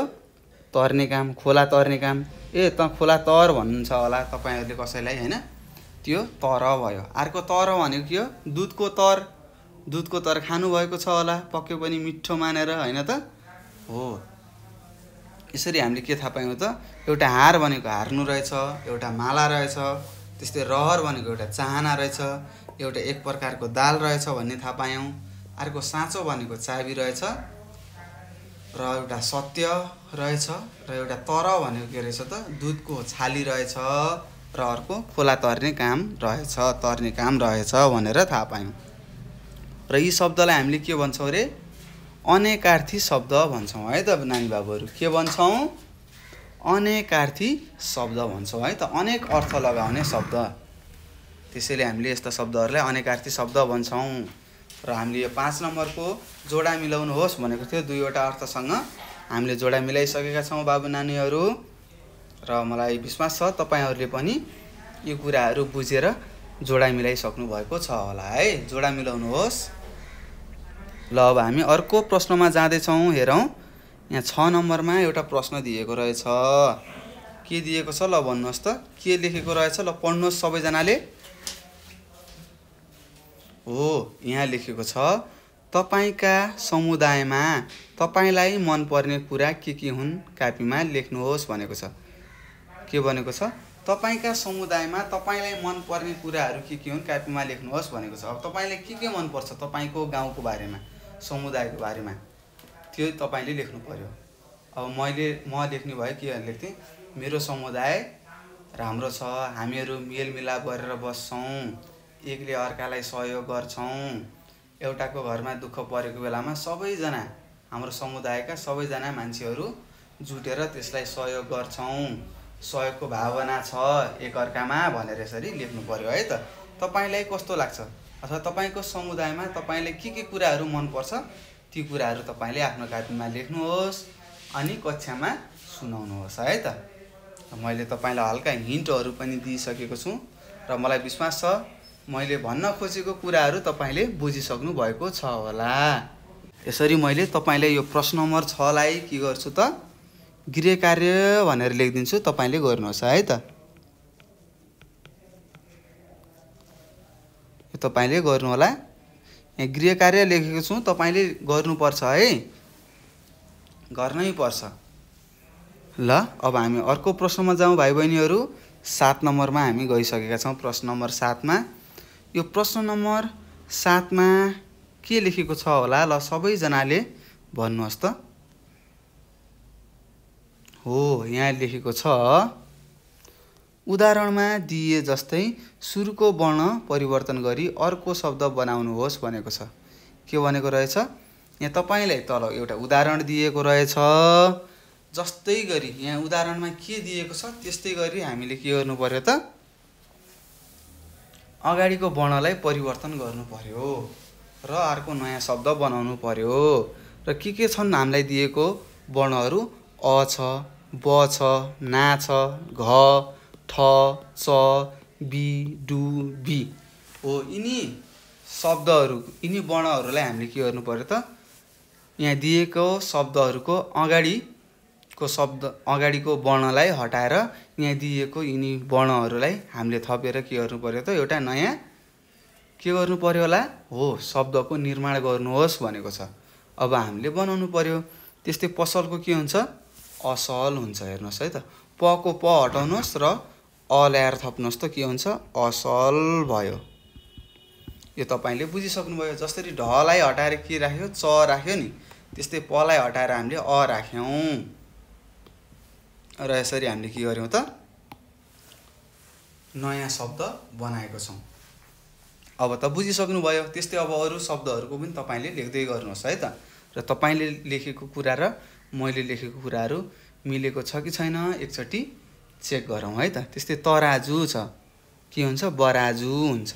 Speaker 1: तर्ने काम, खोला तर्ने काम। त खोला तर भन्नुहुन्छ होला तपाईँहरूले कसैलाई होइन, त्यो तर भयो। अर्को तर भनेको के हो? दुधको तर। दुधको तर खानुभएको छ होला पक्कै पनि मिठो मानेर होइन त। हो, यसरी हामीले के थाहा पायौँ त? एउटा हार भनेको हार्नु रहेछ, एउटा माला रहेछ। त्यस्तै रहर भनेको एउटा चाहना रहेछ, एउटा एक प्रकारको दाल रहेछ भन्ने थाहा पायौँ। अर्को साँचो भनेको चाबी रहेछ र एउटा सत्य रहेछ। र एउटा तर भनेको के रहेछ त? दुधको छाली रहेछ। र अर्को खोला तर्ने काम रहेछ, तर्ने काम रहेछ भनेर थाहा पायौँ। र यी शब्दलाई हामीले के भन्छौँ अरे? अनेकार्थी शब्द भन्छौँ है त नानी बाबुहरू। के भन्छौँ? अनेकार्थी शब्द भन्छौँ है त। अनेक अर्थ लगाउने शब्द। त्यसैले हामीले यस्ता शब्दहरूलाई अनेकार्थी शब्द भन्छौँ। र हामीले यो 5 नम्बरको जोडा मिलाउनुहोस् भनेको थियो। दुईवटा अर्थसँग हामीले जोडा मिलाइसकेका छौँ बाबु नानीहरू। र मलाई विश्वास छ तपाईँहरूले पनि यो कुराहरू बुझेर जोडा मिलाइसक्नु भएको छ होला है। जोडा मिलाउनुहोस्। ल अब हामी अर्को प्रश्नमा जाँदैछौँ। हेरौँ, यहाँ 6 नम्बरमा एउटा प्रश्न दिएको रहेछ। के दिएको छ? ल भन्नुहोस् त, के लेखेको रहेछ? ल पढ्नुहोस् सबैजनाले। हो, यहाँ लेखेको छ, तपाईँका समुदायमा तपाईँलाई मनपर्ने कुरा के हुन् कापीमा लेख्नुहोस् भनेको छ। के भनेको छ? तपाईँका समुदायमा तपाईँलाई मनपर्ने कुराहरू के हुन् कापीमा लेख्नुहोस् भनेको छ। अब तपाईँलाई के मनपर्छ तपाईँको गाउँको बारेमा, समुदायको बारेमा, त्यो तपाईँले लेख्नु पर्यो। अब म लेख्ने भए के लेख्थेँ? मेरो समुदाय राम्रो छ, हामीहरू मेलमिलाप गरेर बस्छौँ, एकले अर्कालाई सहयोग गर्छौँ, एउटाको घरमा दुःख परेको बेलामा सबैजना, हाम्रो समुदायका सबैजना मान्छेहरू जुटेर त्यसलाई सहयोग गर्छौँ, सहयोगको भावना छ एकअर्कामा भनेर यसरी लेख्नु पर्यो है त। तपाईँलाई कस्तो लाग्छ अथवा तपाईँको समुदायमा तपाईँलाई के कुराहरू मनपर्छ ती कुराहरू तपाईँले आफ्नो कापीमा लेख्नुहोस् अनि कक्षामा सुनाउनुहोस् है त। मैले तपाईँलाई हल्का हिन्टहरू पनि दिइसकेको छु र मलाई विश्वास छ मैले भन्न खोजेको कुराहरू तपाईँले बुझिसक्नु भएको छ होला। यसरी मैले तपाईँले यो प्रश्न नम्बर 6 लाई के गर्छु त गृह कार्य भनेर लेखिदिन्छु, तपाईँले गर्नुहोस् है त। यो तपाईँले गर्नु होला। यहाँ गृह कार्य लेखेको छु, तपाईँले गर्नुपर्छ है, गर्नै पर्छ। ल अब हामी अर्को प्रश्नमा जाउँ भाइ बहिनीहरू। 7 नम्बरमा हामी गइसकेका छौँ। प्रश्न नम्बर 7 मा यो प्रश्न नम्बर 7मा के लेखेको छ होला? ल सबैजनाले भन्नुहोस् त। हो, यहाँ लेखेको छ उदाहरणमा दिए जस्तै सुरुको वर्ण परिवर्तन गरी अर्को शब्द बनाउनुहोस् भनेको छ। के भनेको रहेछ? यहाँ तपाईलाई तल एउटा उदाहरण दिएको रहेछ। जस्तै गरी यहाँ उदाहरणमा के दिएको छ त्यस्तै गरी हामीले के गर्नु पर्यो त? अगाडिको वर्णलाई परिवर्तन गर्नु पर्यो र अर्को नयाँ शब्द बनाउनु पर्यो। र के छन् हामीलाई दिएको वर्णहरू? अ छ, ब छ, ना छ, घ, ठ, च, बी, डु, बी। हो, यिनी शब्दहरू, यिनी वर्णहरूलाई हामीले के गर्नु पर्यो त? यहाँ दिएको शब्दहरूको अगाडिको वर्णलाई हटाएर यहाँ दिएको यिनी वर्णहरूलाई हामीले थपेर के गर्नु पर्यो त? एउटा नयाँ के गर्नु पर्यो होला? हो, शब्दको निर्माण गर्नुहोस् भनेको छ। अब हामीले बनाउनु पर्यो। त्यस्तै पसलको के हुन्छ? असल हुन्छ। हेर्नुहोस् है त, प को प हटाउनुहोस् र अ ल्याएर थप्नुहोस् त के हुन्छ? असल भयो। यो तपाईले बुझिसक्नुभयो। जसरी ढलाई हटाएर के राख्यो? च राख्यो नि, त्यस्तै पलाई हटाएर हामीले अ राख्यौं र यसरी हामीले के गर्यौं त? नयाँ शब्द बनाएको छौं। अब त बुझिसक्नुभयो। त्यस्तै अब अरु शब्दहरूको पनि तपाईले लेख्दै गर्नुहोस् है त। र तपाईले लेखेको कुरा र मैले लेखेको कुराहरू मिलेको छ कि छैन एकचोटी चेक गरौँ है त। त्यस्तै तराजु छ, के हुन्छ? बराजु हुन्छ।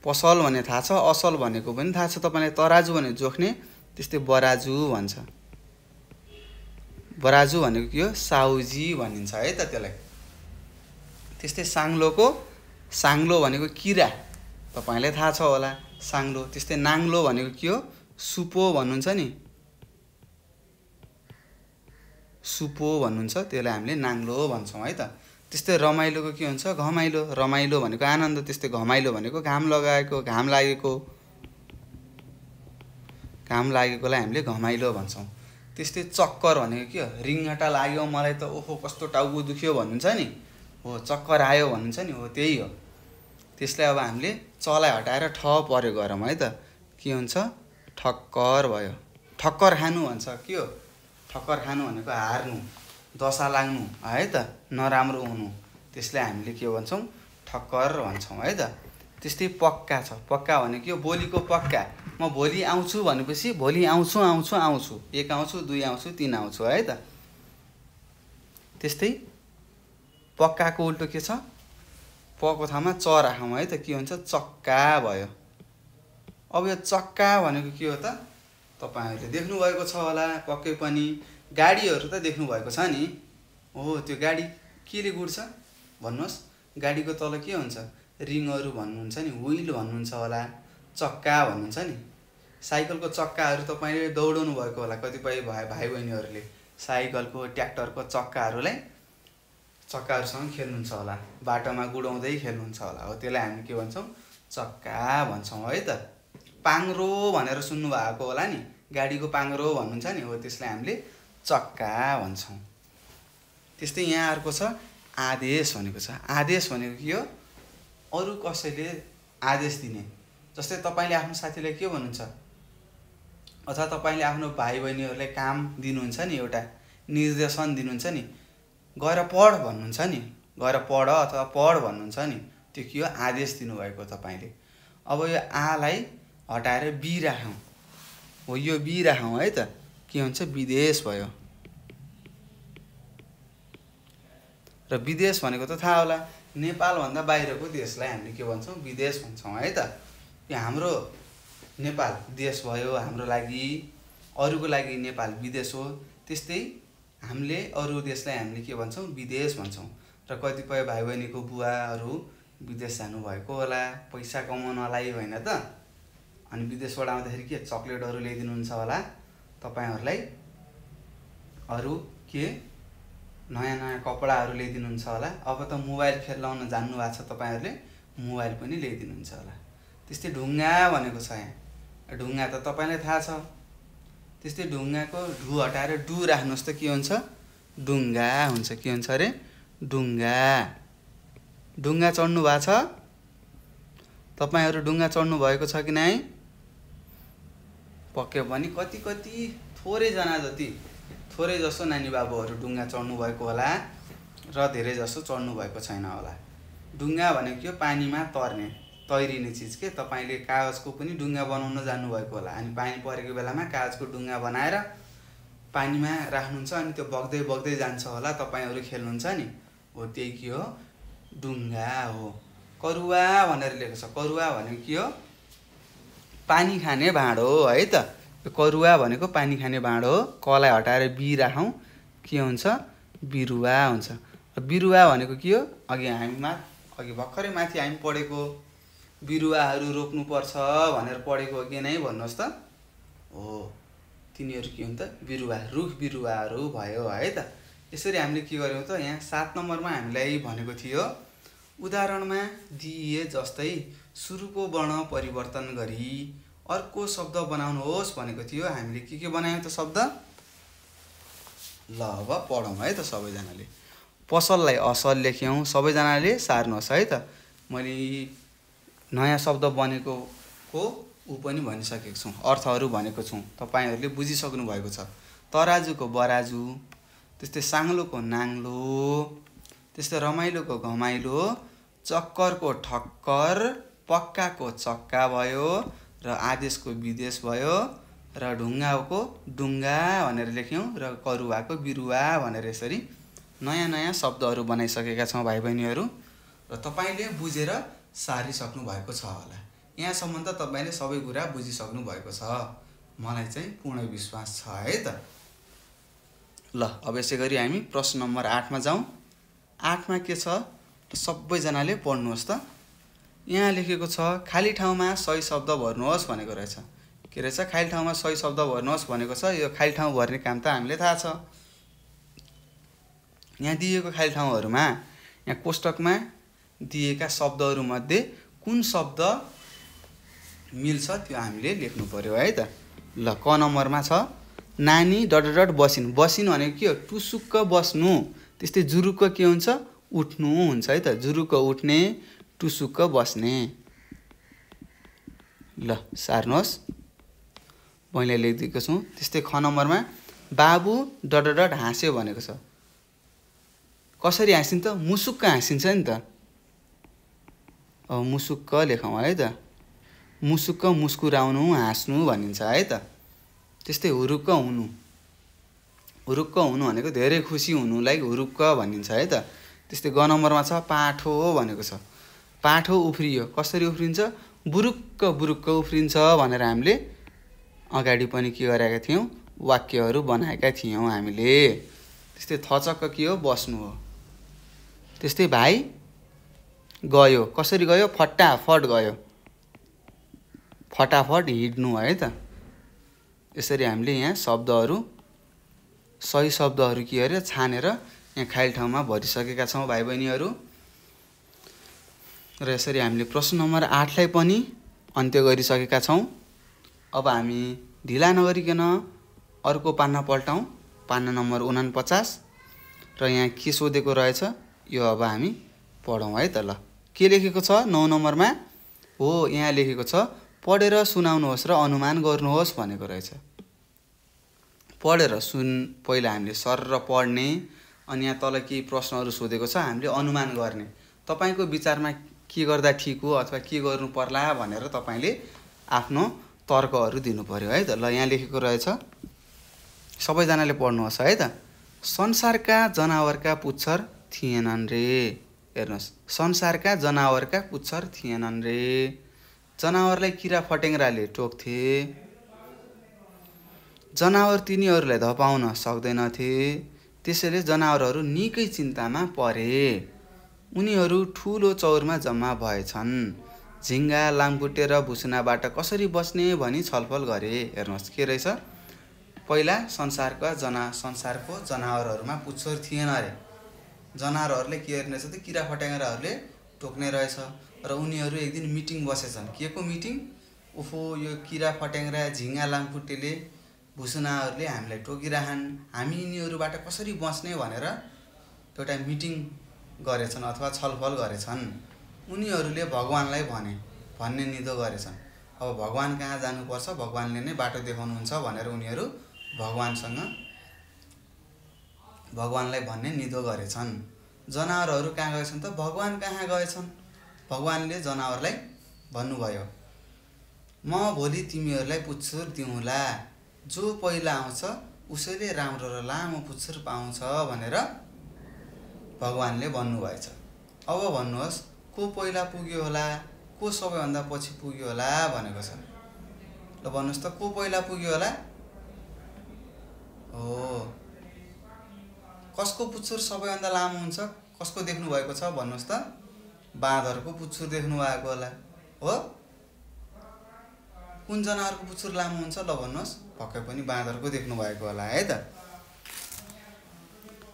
Speaker 1: पसल भन्ने थाहा छ, असल भनेको पनि थाहा छ तपाईलाई। तराजु भने जोख्ने, त्यस्तै बराजु भन्छ। बराजु भनेको के हो? साउजी भनिन्छ है त त्यसलाई। त्यस्तै साङ्लो भनेको किरा, तपाईलाई थाहा छ होला साङ्लो। त्यस्तै नाङ्लो भनेको के हो? सुपो भन्नुहुन्छ नि, सुपो भन्नुहुन्छ, त्यसलाई हामीले नाङ्लो भन्छौँ है त। त्यस्तै रमाइलोको के हुन्छ? घमाइलो। रमाइलो भनेको आनन्द, त्यस्तै घमाइलो भनेको घाम लागेकोलाई हामीले घमाइलो भन्छौँ। त्यस्तै चक्कर भनेको के हो? रिङ्गटा लाग्यो मलाई त, ओहो कस्तो टाउको दुख्यो भन्नुहुन्छ नि, हो चक्कर आयो भन्नुहुन्छ नि, हो त्यही हो। त्यसलाई अब हामीले चलाई हटाएर ठ पर्यो गरौँ है त। के हुन्छ? ठक्कर भयो। ठक्कर खानु भन्छ। के हो? ठक्कर खानु भनेको हार्नु, दशा लाग्नु है त, नराम्रो हुनु, त्यसलाई हामीले के भन्छौँ? ठक्कर भन्छौँ है त। त्यस्तै पक्का छ। पक्का भनेको के हो? भोलिको पक्का। म भोलि आउँछु भनेपछि भोलि आउँछु, 1 आउँछु, 2 आउँछु, 3 आउँछु है त। त्यस्तै पक्काको उल्टो के छ? प को ठाउँमा च राखौँ है त। के हुन्छ? चक्का भयो। अब यो चक्का भनेको के हो त? तपाईहरुले देख्नु भएको छ होला पक्कै पनि। गाडीहरु त देख्नु भएको छ नि। हो, त्यो गाडी केले गुड्छ भन्नुस्? गाडीको तल के हुन्छ? रिङहरु भन्नुहुन्छ नि, व्हील भन्नुहुन्छ होला, चक्का भन्नुहुन्छ नि। साइकलको चक्काहरु तपाईले दौडाउनु भएको होला कतिपय भाइ बहिनीहरुले। साइकलको, ट्र्याक्टरको चक्काहरुसँग खेल्नुहुन्छ होला, बाटोमा गुडाउँदै खेल्नुहुन्छ होला। हो, त्यसलाई हामी के भन्छौं? चक्का भन्छौं है त। पाङ्रो भनेर सुन्नु भएको होला नि, गाडीको पाङ्रो भन्नुहुन्छ नि, हो त्यसलाई हामीले चक्का भन्छौं। त्यस्तै यहाँ अर्को छ आदेश भनेको छ। आदेश भनेको के हो? अरु कसैले आदेश दिने। जस्तै तपाईले आफ्नो साथीलाई के भन्नुहुन्छ? अथवा तपाईले आफ्नो भाइ बहिनीहरुलाई काम दिनुहुन्छ नि, एउटा निर्देशन दिनुहुन्छ नि, गएर पढ भन्नुहुन्छ नि, गएर पढ अथवा पढ भन्नुहुन्छ नि, त्यो के हो? आदेश दिनुभएको तपाईले। अब यो आलाई हटाएर बी राखौं। हो, यो बी राखौं है त। के हुन्छ? विदेश भयो। र विदेश भनेको त थाहा होला, नेपाल भन्दा बाहिरको देशलाई हामीले के भन्छौं? विदेश भन्छौं है त। यो हाम्रो नेपाल देश भयो हाम्रो लागि, अरूको लागि नेपाल विदेश हो। त्यस्तै हामीले अरू देशलाई हामीले के भन्छौं? विदेश भन्छौं। र कतिपय भाइ बहिनीको बुवाहरू विदेश जानु भएको होला पैसा कमाउनलाई हैन त। अनि विदेशबाट आउँदाखेरि के चकलेटहरु ल्याइदिनुहुन्छ होला तपाईहरुलाई, अरु के नयाँ कपडाहरु ल्याइदिनुहुन्छ होला। अब त मोबाइल खेलाउन जान्नु भएको छ तपाईहरुले, मोबाइल पनि ल्याइदिनुहुन्छ होला। त्यस्तै ढुङ्गा भनेको छ यहाँ। ढुङ्गा त तपाईलाई थाहा छ। त्यस्तै ढुङ्गाको ढु हटाएर डु राख्नुस् त के हुन्छ? डुङ्गा हुन्छ। के हुन्छ रे? डुङ्गा। डुङ्गा चढ्नु भएको छ? तपाईहरु ढुङ्गा चढ्नु भएको छ कि नै? पक्कै पनि कति थोरै जना जति थोरै जसो नानी बाबुहरु ढुङ्गा चढ्नु भएको होला र धेरै जसो चढ्नु भएको छैन होला। ढुङ्गा भनेको के हो? पानीमा तैरिने चीज के। तपाईले कागजको पनि ढुङ्गा बनाउन जान्नु भएको होला। अनि पानी परेको बेलामा कागजको ढुङ्गा बनाएर पानीमा राख्नुहुन्छ अनि त्यो बग्दै बग्दै जान्छ होला। तपाईहरु खेल्नुहुन्छ नि, हो त्यही के हो? ढुङ्गा हो। करुवा भनेर लेखेको छ। करुवा भनेको के हो? पानी खाने भाँडो हो है त। करुवा भनेको पानी खाने भाँडो हो। कलाई हटाएर बी राखौं के हुन्छ? बिरुवा हुन्छ। बिरुवा भनेको के हो? अघि भर्खरै माथि हामी पढेको बिरुवाहरू रोप्नु पर्छ भनेर पढेको हो कि नै भन्नुहोस् त? हो, तिनीहरू के हुन् त? बिरुवा, रुख बिरुवाहरू भयो है त। यसरी हामीले के गर्यौं त? यहाँ 7 नम्बरमा हामीलाई भनेको थियो उदाहरणमा दिए जस्तै सुरुको वर्ण परिवर्तन गरी अर्को शब्द बनाउनुहोस् भनेको थियो। हामीले के बनायौं त शब्द? ल अब पढौं है त सबैजनाले। पसललाई असल लेख्यौं, सबैजनाले सार्नुहोस् है त। मैले नयाँ शब्द बनेको उ पनि भनिसकेको छु, अर्थहरू भनेको छु। तपाईहरुले बुझिसक्नु भएको छ। तराजुको बराजु, त्यस्तै साङ्लोको नाङ्लो, त्यस्तै रमाइलोको घमाइलो, चक्करको ठक्कर, पक्काको चक्का भयो र आदेशको विदेश भयो र ढुङ्गाको ढुङ्गा भनेर लेख्यौं र करुवाको बिरुवा भनेर यसरी नयाँ शब्दहरू बनाइसकेका छौं भाइ बहिनीहरू। र तपाईले बुझेर सारिसक्नु भएको छ होला। यहाँसम्म त तपाईले सबै कुरा बुझिसक्नु भएको छ, मलाई चाहिँ पूर्ण विश्वास छ है त। ल अब यसैगरी हामी प्रश्न नम्बर 8 मा जाउँ। 8 मा के छ? सबैजनाले पढ्नुहोस् त। यहाँ लेखेको छ खाली ठाउँमा सही शब्द भर्नुहोस् भनेको रहेछ। के रहेछ? खाली ठाउँमा सही शब्द भर्नुहोस् भनेको छ। यो खाली ठाउँ भर्ने काम त हामीले थाहा छ। यहाँ दिएको खाली ठाउँहरुमा यहाँ कोष्टकमा दिएका शब्दहरु मध्ये कुन शब्द मिल्छ त्यो हामीले लेख्नु पर्यो है त। ल क नम्बरमा छ नानी ... बसिन्। बसिन् भनेको के हो? टुसुक्क बस्नु। त्यस्तै जुरुक्क के हुन्छ? उठ्नु हुन्छ है त। जुरुक्क उठ्ने, टुसुक्क बस्ने। ल सार्नुहोस्, मैले लेखिदिएको छु। त्यस्तै ख नम्बरमा बाबु ... हाँस्यो भनेको छ। कसरी हाँसिन्छ त? मुसुक्क हाँसिन्छ नि त। मुसुक्क लेखौं है त। मुसुक्क मुस्कुराउनु, हाँस्नु भनिन्छ है त। त्यस्तै हुरुक्क हुनु। हुरुक्क हुनु भनेको धेरै खुसी हुनुलाई हुरुक्क भनिन्छ है त। त्यस्तै ग नम्बरमा छ पाठो भनेको छ। पाठो उफ्रियो। कसरी उफ्रिन्छ? बुरुक्क बुरुक्क उफ्रिन्छ भनेर हामीले अगाडि पनि के गरेका थियौं? वाक्यहरू बनाएका थियौं हामीले। त्यस्तै थचक्क के हो? बस्नु हो। त्यस्तै भाइ गयो। कसरी गयो? फटाफट गयो। फटाफट हिड्नु है त। यसरी हामीले यहाँ शब्दहरू सही शब्दहरू के गरे छानेर यहाँ खाली ठाउँमा भरिसकेका छौं भाइ बहिनीहरू। र यसरी हामीले प्रश्न नम्बर 8 लाई पनि अन्त्य गरिसकेका छौं। अब हामी ढिला नगरिकन अर्को पान्ना पल्टाउँ। पान्ना नम्बर 49 र यहाँ के सोधेको रहेछ यो अब हामी पढौं है त। ल के लेखेको छ 9 नम्बरमा? हो यहाँ लेखेको छ पढेर सुनाउनुहोस् र अनुमान गर्नुहोस् भनेको रहेछ। पढेर पहिला हामीले सरर पढ्ने, अनि यहाँ तल केही प्रश्नहरू सोधेको छ हामीले अनुमान गर्ने। तपाईको विचारमा के गर्दा ठीक हो अथवा के गर्नु पर्ला भनेर तपाईले आफ्नो तर्कहरू दिनु पर्यो है त। ल यहाँ लेखेको रहेछ, सबैजनाले पढ्नुहोस् है त। संसारका जनावरका पुच्छर थिएनन् रे। हेर्नुहोस्, संसारका जनावरका पुच्छर थिएनन् रे। जनावरलाई किरा फटेङ्ग्राले टोक्थे। जनावर तिनीहरूलाई धपाउन सक्दैनथे। त्यसैले जनावरहरू निकै चिन्तामा परे। उनीहरू ठूलो चौरमा जम्मा भएछन्। झिंगा, लामखुट्टे र भुसुनाबाट कसरी बस्ने भनी छलफल गरे। हेर्नुहोस् के रहेछ? पहिला संसारको जनावरहरूमा पुच्छर थिएन रे। जनावरहरूले के गर्ने रहेछ त? किरा फट्याङ्ग्राहरूले टोक्ने रहेछ र उनीहरू एक दिन मिटिङ बसेछन्। के को मिटिङ? ओहो यो किरा फट्याङ्ग्रा, झिंगा, लामखुट्टेले, भुसुनाहरूले हामीलाई टोकिरहन्, हामी यिनीहरूबाट कसरी बच्ने भनेर एउटा मिटिङ गरेछन् अथवा छलफल गरेछन्। उनीहरूले भगवानलाई भने, भन्ने निधो गरेछन्। अब भगवान कहाँ जानुपर्छ, भगवानले नै बाटो देखाउनुहुन्छ भनेर उनीहरू भगवानलाई भन्ने निधो गरेछन्। जनावरहरू कहाँ गएछन् त? भगवान कहाँ गएछन्। भगवानले जनावरलाई भन्नुभयो, म भोलि तिमीहरूलाई पुच्छर दिउँला, जो पहिला आउँछ उसैले राम्रो र लामो पुच्छर पाउँछ भनेर भगवानले भन्नुभएछ। अब भन्नुहोस्, को पहिला पुग्यो होला, को सबैभन्दा पछि पुग्यो होला भनेको छ। ल भन्नुहोस् त, को पहिला पुग्यो होला? हो, कसको पुच्छर सबैभन्दा लामो हुन्छ? कसको देख्नु भएको छ भन्नुहोस् त? बाँदरको पुच्छर देख्नु भएको होला हो। कुन जनावरको पुच्छर लामो हुन्छ ल भन्नुहोस्? पक्कै पनि बाँदरको देख्नु भएको होला है त।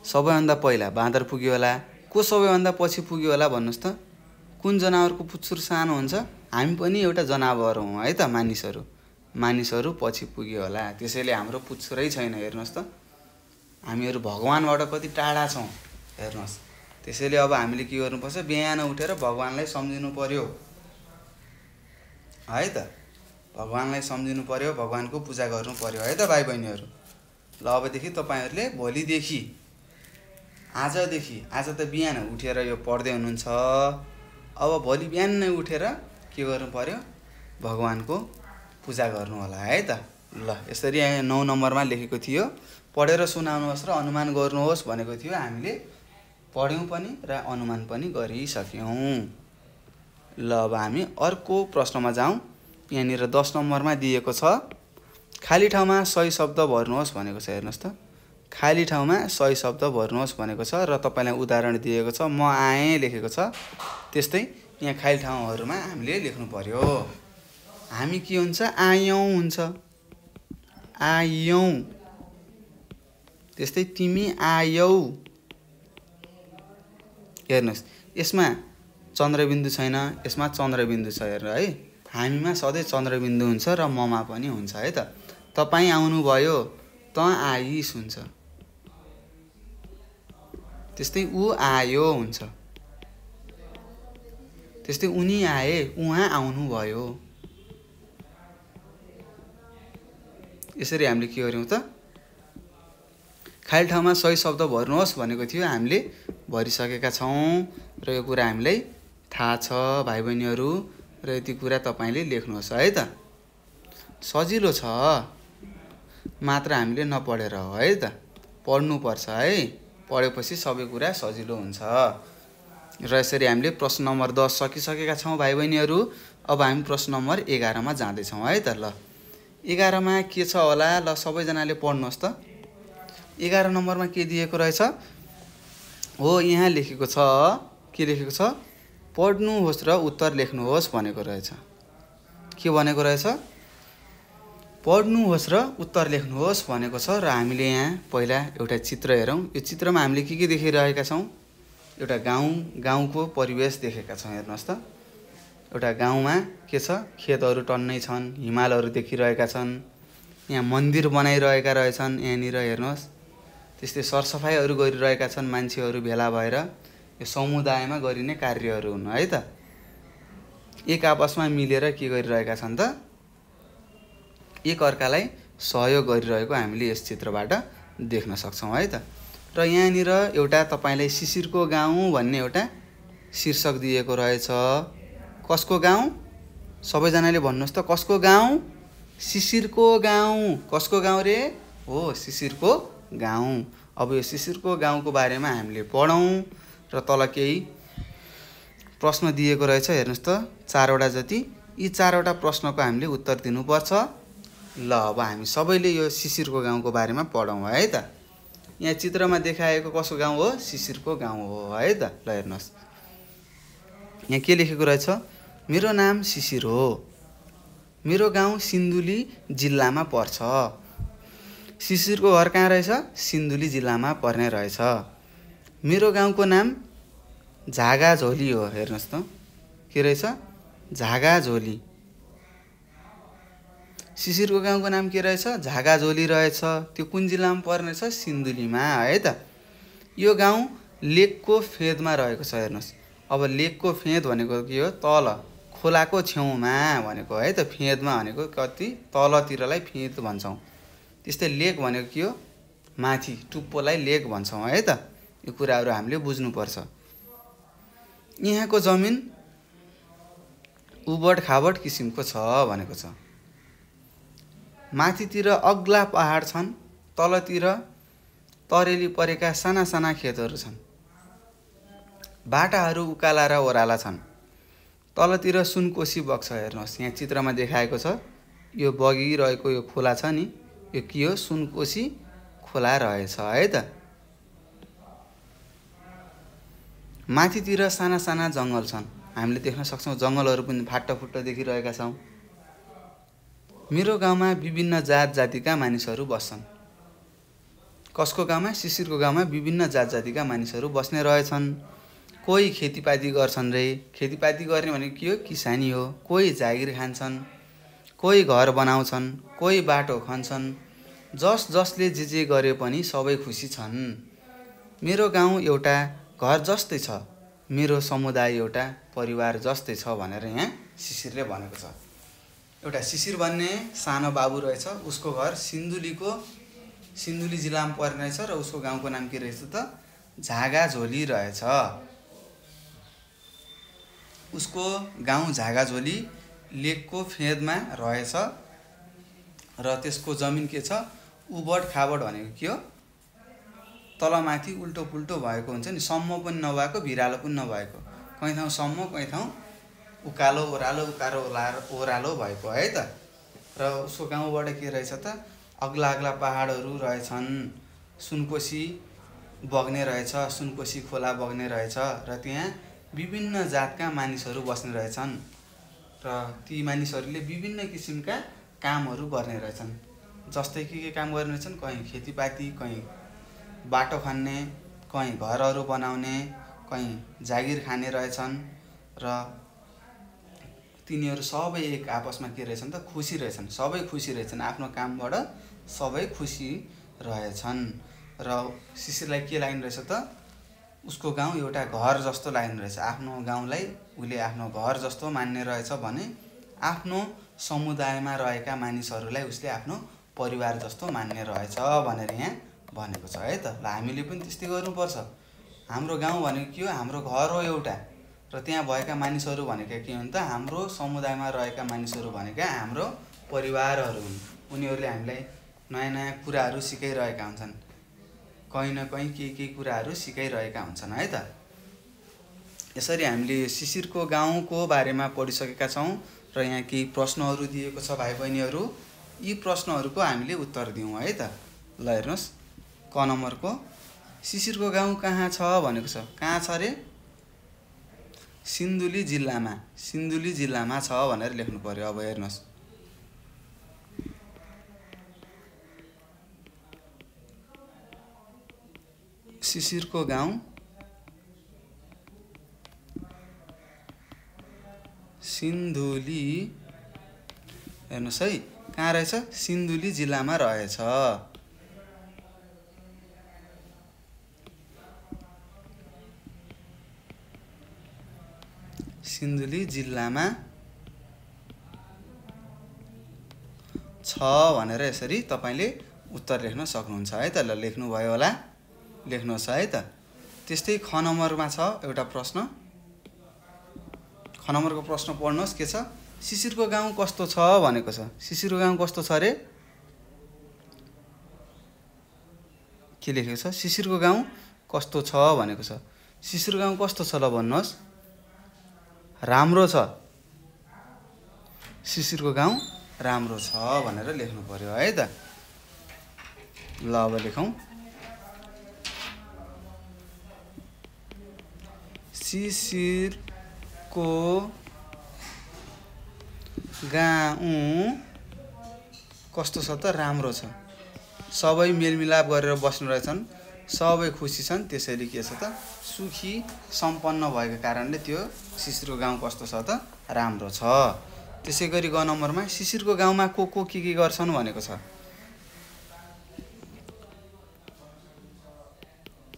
Speaker 1: सबैभन्दा पहिला बाँदर पुग्यो होला, को सबैभन्दा पछि पुग्यो होला भन्नुहोस् त? कुन जनावरको पुच्छर सानो हुन्छ? हामी पनि एउटा जनावर हौँ है त, मानिसहरू पछि पुग्यो होला। त्यसैले हाम्रो पुच्छरै छैन। हेर्नुहोस् त, हामीहरू भगवानबाट कति टाढा छौँ हेर्नुहोस्। त्यसैले अब हामीले के गर्नुपर्छ? बिहान उठेर भगवानलाई सम्झिनु पर्यो है त। भगवानलाई सम्झिनु पर्यो, भगवानको पूजा गर्नु पर्यो है त भाइ बहिनीहरू। ल अबदेखि तपाईहरूले भोलिदेखि, आज त बिहान उठेर यो पढ्दै हुनुहुन्छ। अब भोलि बिहान नै उठेर के गर्नु पर्यो? भगवानको पूजा गर्नु होला है त। ल यसरी 9 नम्बरमा लेखेको थियो, पढेर सुनाउनुहोस् र अनुमान गर्नुहोस् भनेको थियो। हामीले पढ्यौँ पनि र अनुमान पनि गरिसक्यौँ। ल अब हामी अर्को प्रश्नमा जाउँ। यहाँनिर 10 नम्बरमा दिएको छ, खाली ठाउँमा सही शब्द भर्नुहोस् भनेको छ। हेर्नुहोस् त, खाली ठाउँमा सही शब्द भर्नुहोस् भनेको छ र तपाईँलाई उदाहरण दिएको छ। म आएँ लेखेको छ, त्यस्तै यहाँ खाली ठाउँहरूमा हामीले लेख्नु पर्यो। हामी के हुन्छ? आयौँ हुन्छ, आयौँ। त्यस्तै तिमी आयौ। हेर्नुहोस्, यसमा चन्द्रबिन्दु छैन, यसमा चन्द्रबिन्दु छ हेर्नु है। हामीमा सधैँ चन्द्रबिन्दु हुन्छ र ममा पनि हुन्छ है त। तपाईँ आउनुभयो, त आइस हुन्छ। त्यस्तै ऊ आयो हुन्छ। त्यस्तै उनी आए, उहाँ आउनुभयो। यसरी हामीले के गर्यौँ त? खाली ठाउँमा सही शब्द भर्नुहोस् भनेको थियो, हामीले भरिसकेका छौँ र यो कुरा हामीलाई थाहा छ भाइ बहिनीहरू। र यति कुरा तपाईँले लेख्नुहोस् है त। सजिलो छ, मात्र हामीले नपढेर हो है त। पढ्नुपर्छ है, पढेपछि सबै कुरा सजिलो हुन्छ। र यसरी हामीले प्रश्न नम्बर 10 सकिसकेका छौँ भाइ बहिनीहरू। अब हामी प्रश्न नम्बर 11मा जाँदैछौँ है त। ल 11मा के छ होला? ल सबैजनाले पढ्नुहोस् त। 11 नम्बरमा के दिएको रहेछ? हो, यहाँ लेखेको छ, के लेखेको छ? पढ्नुहोस् र उत्तर लेख्नुहोस् भनेको रहेछ। के भनेको रहेछ? पढ्नुहोस् र उत्तर लेख्नुहोस् भनेको छ। र हामीले यहाँ पहिला एउटा चित्र हेरौँ। यो चित्रमा हामीले के देखिरहेका छौँ? एउटा गाउँको परिवेश देखेका छौँ। हेर्नुहोस् त, एउटा गाउँमा के छ? खेतहरू टन्नै छन्, हिमालहरू देखिरहेका छन्, यहाँ मन्दिर बनाइरहेका रहेछन् यहाँनिर हेर्नुहोस्। त्यस्तै सरसफाइहरू गरिरहेका छन् मान्छेहरू भेला भएर। यो समुदायमा गरिने कार्यहरू हुन् है त। एक आपसमा मिलेर के गरिरहेका छन् त? एक अर्कालाई सहयोग गरिरहेको हामीले यस चित्रबाट देख्न सक्छौँ है त। र यहाँनिर एउटा तपाईँलाई शिशिरको गाउँ भन्ने एउटा शीर्षक दिएको रहेछ। कसको गाउँ? सबैजनाले भन्नुहोस् त, कसको गाउँ? शिशिरको गाउँ। कसको गाउँ रे? हो, शिशिरको गाउँ। अब यो शिशिरको गाउँको बारेमा हामीले पढौँ र तल केही प्रश्न दिएको रहेछ। हेर्नुहोस् त, 4वटा जति। यी 4वटा प्रश्नको हामीले उत्तर दिनुपर्छ। ल अब हामी सबैले यो शिशिरको गाउँको बारेमा पढौँ है त। यहाँ चित्रमा देखाएको कसको गाउँ हो? शिशिरको गाउँ हो है त। ल हेर्नुहोस्, यहाँ के लेखेको रहेछ? मेरो नाम शिशिर हो, मेरो गाउँ सिन्धुली जिल्लामा पर्छ। शिशिरको घर कहाँ रहेछ? सिन्धुली जिल्लामा पर्ने रहेछ। मेरो गाउँको नाम झागाझोली हो। हेर्नुहोस् त, के रहेछ? झागाझोली। शिशिरको गाउँको नाम के रहेछ? झागाझोली रहेछ। त्यो कुन जिल्लामा पर्ने छ? सिन्धुलीमा है त। यो गाउँ लेकको फेदमा रहेको छ। हेर्नुहोस्, अब लेकको फेद भनेको के हो? तल खोलाको छेउमा भनेको है त फेदमा भनेको कति तलतिरलाई फेद भन्छौँ। त्यस्तै लेक भनेको के हो माथि टुप्पोलाई लेक भन्छौँ है त। यो कुराहरू हामीले बुझ्नुपर्छ। यहाँको जमिन उबड खाबड किसिमको छ भनेको छ। माथितिर अग्ला पहाड छन्, तलतिर तरेली परेका साना साना खेतहरू छन्। बाटाहरू उकाला र ओह्राला छन्। तलतिर सुनकोशी बग्छ। हेर्नुहोस् यहाँ चित्रमा देखाएको छ। यो बगिरहेको यो खोला छ नि, यो के हो सुनकोशी खोला रहेछ है त। माथितिर साना साना जङ्गल छन्। हामीले देख्न सक्छौँ जङ्गलहरू पनि फाटफुट्ट देखिरहेका छौँ। मेरो गाउँमा विभिन्न जात जातिका मानिसहरू बस्छन्। कसको गाउँमा? शिशिरको गाउँमा विभिन्न जात जातिका मानिसहरू बस्ने रहेछन्। कोही खेतीपाती गर्छन् रे। खेतीपाती गर्ने भनेको के हो? किसानी हो। कोही जागिर खान्छन्, कोही घर बनाउँछन्, कोही बाटो खन्छन्। जसले जे गरे पनि सबै खुसी छन्। मेरो गाउँ एउटा घर जस्तै छ, मेरो समुदाय एउटा परिवार जस्तै छ भनेर यहाँ शिशिरले भनेको छ। एउटा शिशिर भन्ने सानो बाबु रहेछ। उसको घर सिन्धुली जिल्लामा पर्ने रहेछ र उसको गाउँको नाम के रहेछ त? झागाझोली रहेछ। उसको गाउँ झागाझोली लेकको फेदमा रहेछ र त्यसको जमिन के छ? उबड खाबड भनेको के हो? तलमाथि उल्टो पुल्टो भएको हुन्छ नि, सम्म पनि नभएको भिरालो पनि नभएको। कहीँ ठाउँ सम्म, कहीँ ठाउँ उकालो ओह्रालो भएको है त। र उसको गाउँबाट के रहेछ त? अग्ला अग्ला पहाडहरू रहेछन्, सुनकोशी बग्ने रहेछ, सुनकोशी खोला बग्ने रहेछ र त्यहाँ विभिन्न जातका मानिसहरू बस्ने रहेछन् र ती मानिसहरूले विभिन्न किसिमका कामहरू गर्ने रहेछन्। जस्तै के काम गर्ने रहेछन्? कहीँ खेतीपाती, कहीँ बाटो खन्ने, कहीँ घरहरू बनाउने, कहीँ जागिर खाने रहेछन् र तिनीहरू सबै एक आपसमा के रहेछन् त? खुसी रहेछन्। सबै खुसी रहेछन्। आफ्नो कामबाट सबै खुसी रहेछन्। र शिशिरलाई के लाग्ने रहेछ त? उसको गाउँ एउटा घर जस्तो लाग्ने रहेछ। आफ्नो गाउँलाई उसले आफ्नो घर जस्तो मान्ने रहेछ भने आफ्नो समुदायमा रहेका मानिसहरूलाई उसले आफ्नो परिवार जस्तो मान्ने रहेछ भनेर यहाँ भनेको छ है त। ल हामीले पनि त्यस्तै गर्नुपर्छ। हाम्रो गाउँ भनेको के हो? हाम्रो घर हो एउटा र त्यहाँ भएका मानिसहरू भनेका के हुन् त? हाम्रो समुदायमा रहेका मानिसहरू भनेका हाम्रो परिवारहरू हुन्। उनीहरूले हामीलाई नयाँ नयाँ कुराहरू सिकाइरहेका हुन्छन्। कहीँ न कहीँ केही कुराहरू सिकाइरहेका हुन्छन् है त। यसरी हामीले शिशिरको गाउँको बारेमा पढिसकेका छौँ र यहाँ केही प्रश्नहरू दिएको छ भाइ बहिनीहरू। यी प्रश्नहरूको हामीले उत्तर दिउँ है त। ल हेर्नुहोस् क नम्बरको शिशिरको गाउँ कहाँ छ भनेको छ। कहाँ छ रे? सिन्धुली जिल्लामा छ भनेर लेख्नु पर्यो। अब हेर्नुहोस् शिशिरको गाउँ सिन्धुली, हेर्नुहोस् है कहाँ रहेछ? सिन्धुली जिल्लामा रहेछ। सिन्धुली जिल्लामा छ भनेर यसरी तपाईँले उत्तर लेख्न सक्नुहुन्छ है त। ल लेख्नुभयो होला, लेख्नुहोस् है त। त्यस्तै ख नम्बरमा छ एउटा प्रश्न। ख नम्बरको प्रश्न पढ्नुहोस् के छ? शिशिरको गाउँ कस्तो छ भनेको छ। शिशिरको गाउँ कस्तो छ रे? के लेखेको छ? शिशिरको गाउँ कस्तो छ भनेको छ। शिशिरको गाउँ कस्तो छ ल भन्नुहोस्। राम्रो छ। शिशिरको गाउँ राम्रो छ भनेर लेख्नु पर्यो है त। ल अब लेखौँ। शिशिरको गाउँ कस्तो छ त? राम्रो छ। सबै मेलमिलाप गरेर बस्नु रहेछन्, सबै खुसी छन्। त्यसैले के छ त? सुखी सम्पन्न भएको कारणले त्यो शिशिरको गाउँ कस्तो छ त? राम्रो छ। त्यसै गरी ग नम्बरमा शिशिरको गाउँमा को के गर्छन् भनेको छ।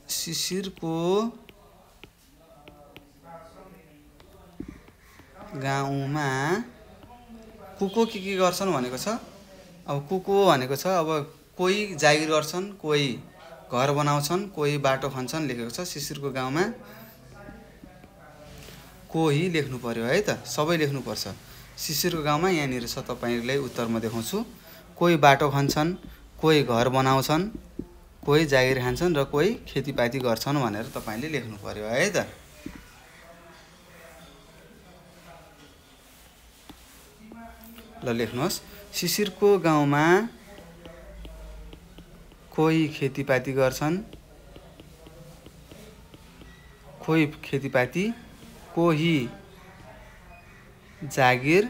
Speaker 1: शिशिरको गाउँमा को के गर्छन् भनेको छ। अब को भनेको छ अब कोही जागिर गर्छन्, कोही घर बनाउँछन्, कोही बाटो खन्छन् लेखेको छ। शिशिरको गाउँमा कोही लेख्नु पर्यो है त, सबै लेख्नुपर्छ। शिशिरको गाउँमा यहाँनिर छ, तपाईँलाई उत्तरमा देखाउँछु। कोही बाटो खन्छन्, कोही घर बनाउँछन्, कोही जागिर खान्छन् र कोही खेतीपाती गर्छन् भनेर तपाईँले लेख्नु पर्यो है त। ल लेख्नुहोस्। शिशिरको गाउँमा कोही खेतीपाती गर्छन्, कोही खेतीपाती, कोही जागिर,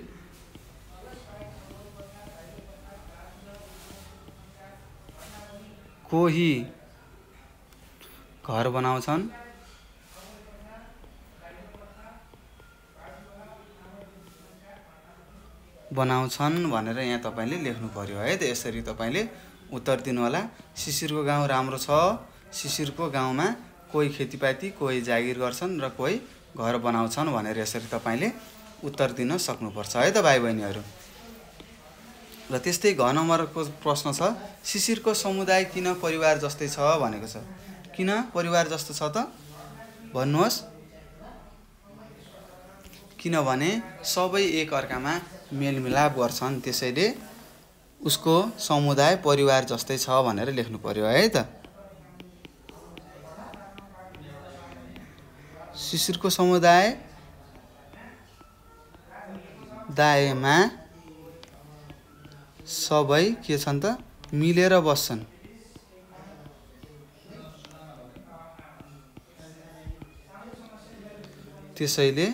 Speaker 1: कोही घर बनाउँछन्, भनेर यहाँ तपाईँले लेख्नु पर्यो है त। यसरी तपाईँले उत्तर दिनु होला। शिशिरको गाउँ राम्रो छ, शिशिरको गाउँमा कोही खेतीपाती, कोही जागिर गर्छन् र कोही घर बनाउँछन् भनेर यसरी तपाईँले उत्तर दिन सक्नुपर्छ है त भाइ बहिनीहरू। र त्यस्तै घ नम्बरको प्रश्न छ, शिशिरको समुदाय किन परिवार जस्तै छ भनेको छ। किन परिवार जस्तो छ त भन्नुहोस्। किनभने सबै एक अर्कामा मेलमिलाप गर्छन्, त्यसैले उसको समुदाय परिवार जस्तै छ भनेर लेख्नु पर्यो है त। शिशिरको समुदाय दायमा सबै के छन् त मिलेर बस्छन्, त्यसैले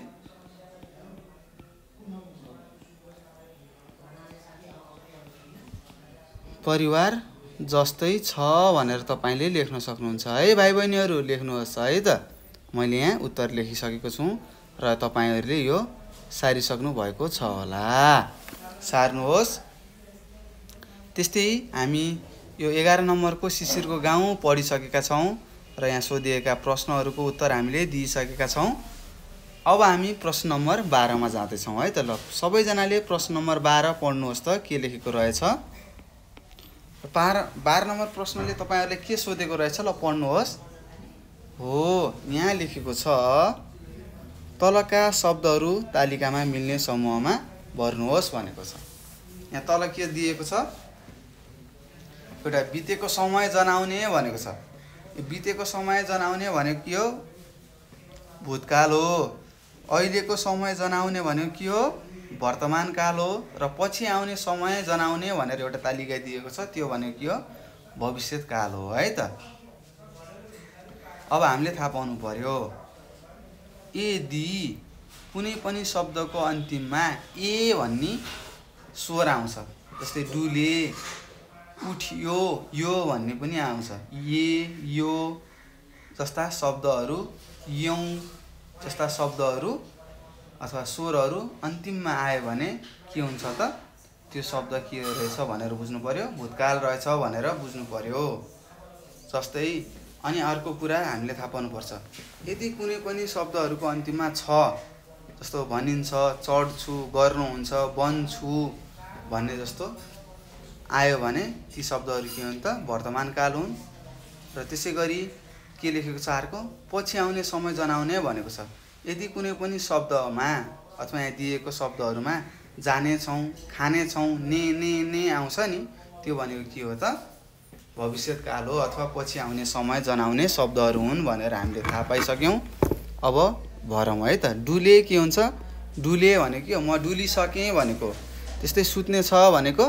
Speaker 1: परिवार जस्तै छ भनेर तपाईँले लेख्न सक्नुहुन्छ है भाइ बहिनीहरू। लेख्नुहोस् है त। मैले यहाँ उत्तर लेखिसकेको छु र तपाईँहरूले यो सारिसक्नु भएको छ होला, सार्नुहोस्। त्यस्तै हामी यो 11 नम्बरको शिशिरको गाउँ पढिसकेका छौँ र यहाँ सोधिएका प्रश्नहरूको उत्तर हामीले दिइसकेका छौँ। अब हामी प्रश्न नम्बर 12 मा जाँदैछौँ है त। ल सबैजनाले प्रश्न नम्बर 12 पढ्नुहोस् त, के लेखेको रहेछ। 12 नम्बर प्रश्नले तपाईँहरूले के सोधेको रहेछ, ल पढ्नुहोस्। हो यहाँ लेखेको छ, तलका शब्दहरू तालिकामा मिल्ने समूहमा भर्नुहोस् भनेको छ। यहाँ तल के दिएको छ, एउटा बितेको समय जनाउने भनेको छ। बितेको समय जनाउने भनेको के हो, भूतकाल हो। अहिलेको समय जनाउने भनेको के हो, वर्तमान काल हो। र पछि आउने समय जनाउने भनेर एउटा तालिका दिएको छ, त्यो भनेको के हो, भविष्यत काल हो है त। अब हामीले थाहा पाउनु पर्यो, यदि कुनै पनि शब्दको अन्तिममा ए भन्ने स्वर आउँछ, जस्तै डुले, उठियो, यो भन्ने पनि आउँछ, यो जस्ता शब्दहरू, यौं जस्ता शब्दहरू अथवा स्वरहरू अन्तिममा आयो भने के हुन्छ त, त्यो शब्द के रहेछ भनेर बुझ्नु पर्यो, भूतकाल रहेछ भनेर बुझ्नु पर्यो। जस्तै अनि अर्को कुरा हामीले थाहा पाउनुपर्छ, यदि कुनै पनि शब्दहरूको अन्तिममा छ, जस्तो भनिन्छ, चढ्छु, गर्नुहुन्छ, बन्छु भन्ने जस्तो आयो भने ती शब्दहरू के हुन् त, वर्तमान काल हुन्। र त्यसै गरी के लेखेको छ अर्को, पछि आउने समय जनाउने भनेको छ। यदि कुनै पनि शब्दमा अथवा यहाँ दिएको शब्दहरूमा जानेछौँ, खानेछौँ, ने आउँछ नि, त्यो भनेको के हो त, भविष्यत काल हो अथवा पछि आउने समय जनाउने शब्दहरू हुन् भनेर हामीले थाहा पाइसक्यौँ। अब भरौँ है त। डुले के हुन्छ, डुले भनेको के हो, म डुलिसकेँ भनेको। त्यस्तै सुत्ने छ भनेको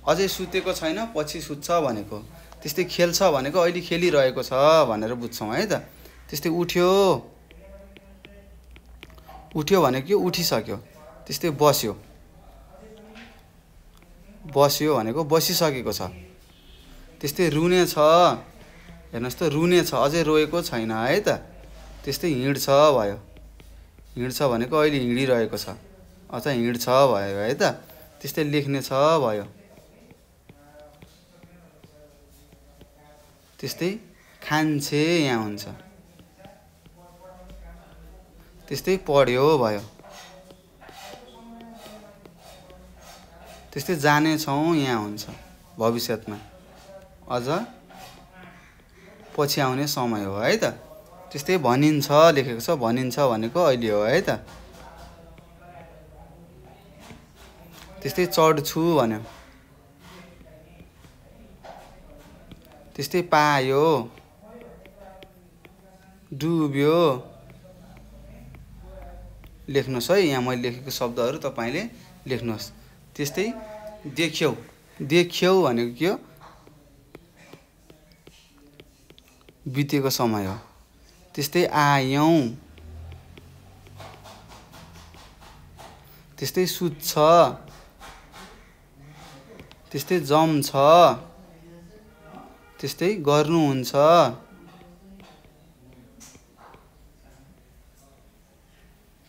Speaker 1: अझै सुतेको छैन, पछि सुत्छ भनेको। त्यस्तै खेल्छ भनेको अहिले खेलिरहेको छ भनेर बुझ्छौँ है त। त्यस्तै उठ्यो भनेको उठिसक्यो। त्यस्तै बस्यो भनेको बसिसकेको छ। त्यस्तै रुने छ, हेर्नुहोस् त, रुने छ, अझै रोएको छैन है त। त्यस्तै हिँड्छ भयो, हिँड्छ भनेको अहिले हिँडिरहेको छ अथवा हिँड्छ भयो है त। त्यस्तै लेख्ने छ भयो, त्यस्तै खान्छे यहाँ हुन्छ, त्यस्तै पढ्यो भयो। त्यस्तै जानेछौँ यहाँ हुन्छ भविष्यमा, अझ पछि आउने समय हो है त। त्यस्तै भनिन्छ लेखेको छ, भनिन्छ भनेको अहिले हो है त। त्यस्तै चढ्छु भन्यो, त्यस्तै पायो, डुब्यो। लेख्नुहोस् है, यहाँ मैले लेखेको शब्दहरू तपाईँले लेख्नुहोस्। त्यस्तै देख्यौ, देख्यौ भनेको के हो? बितेको समय हो। त्यस्तै आयौँ, त्यस्तै सुत्छ, त्यस्तै जम्छ, त्यस्तै गर्नुहुन्छ,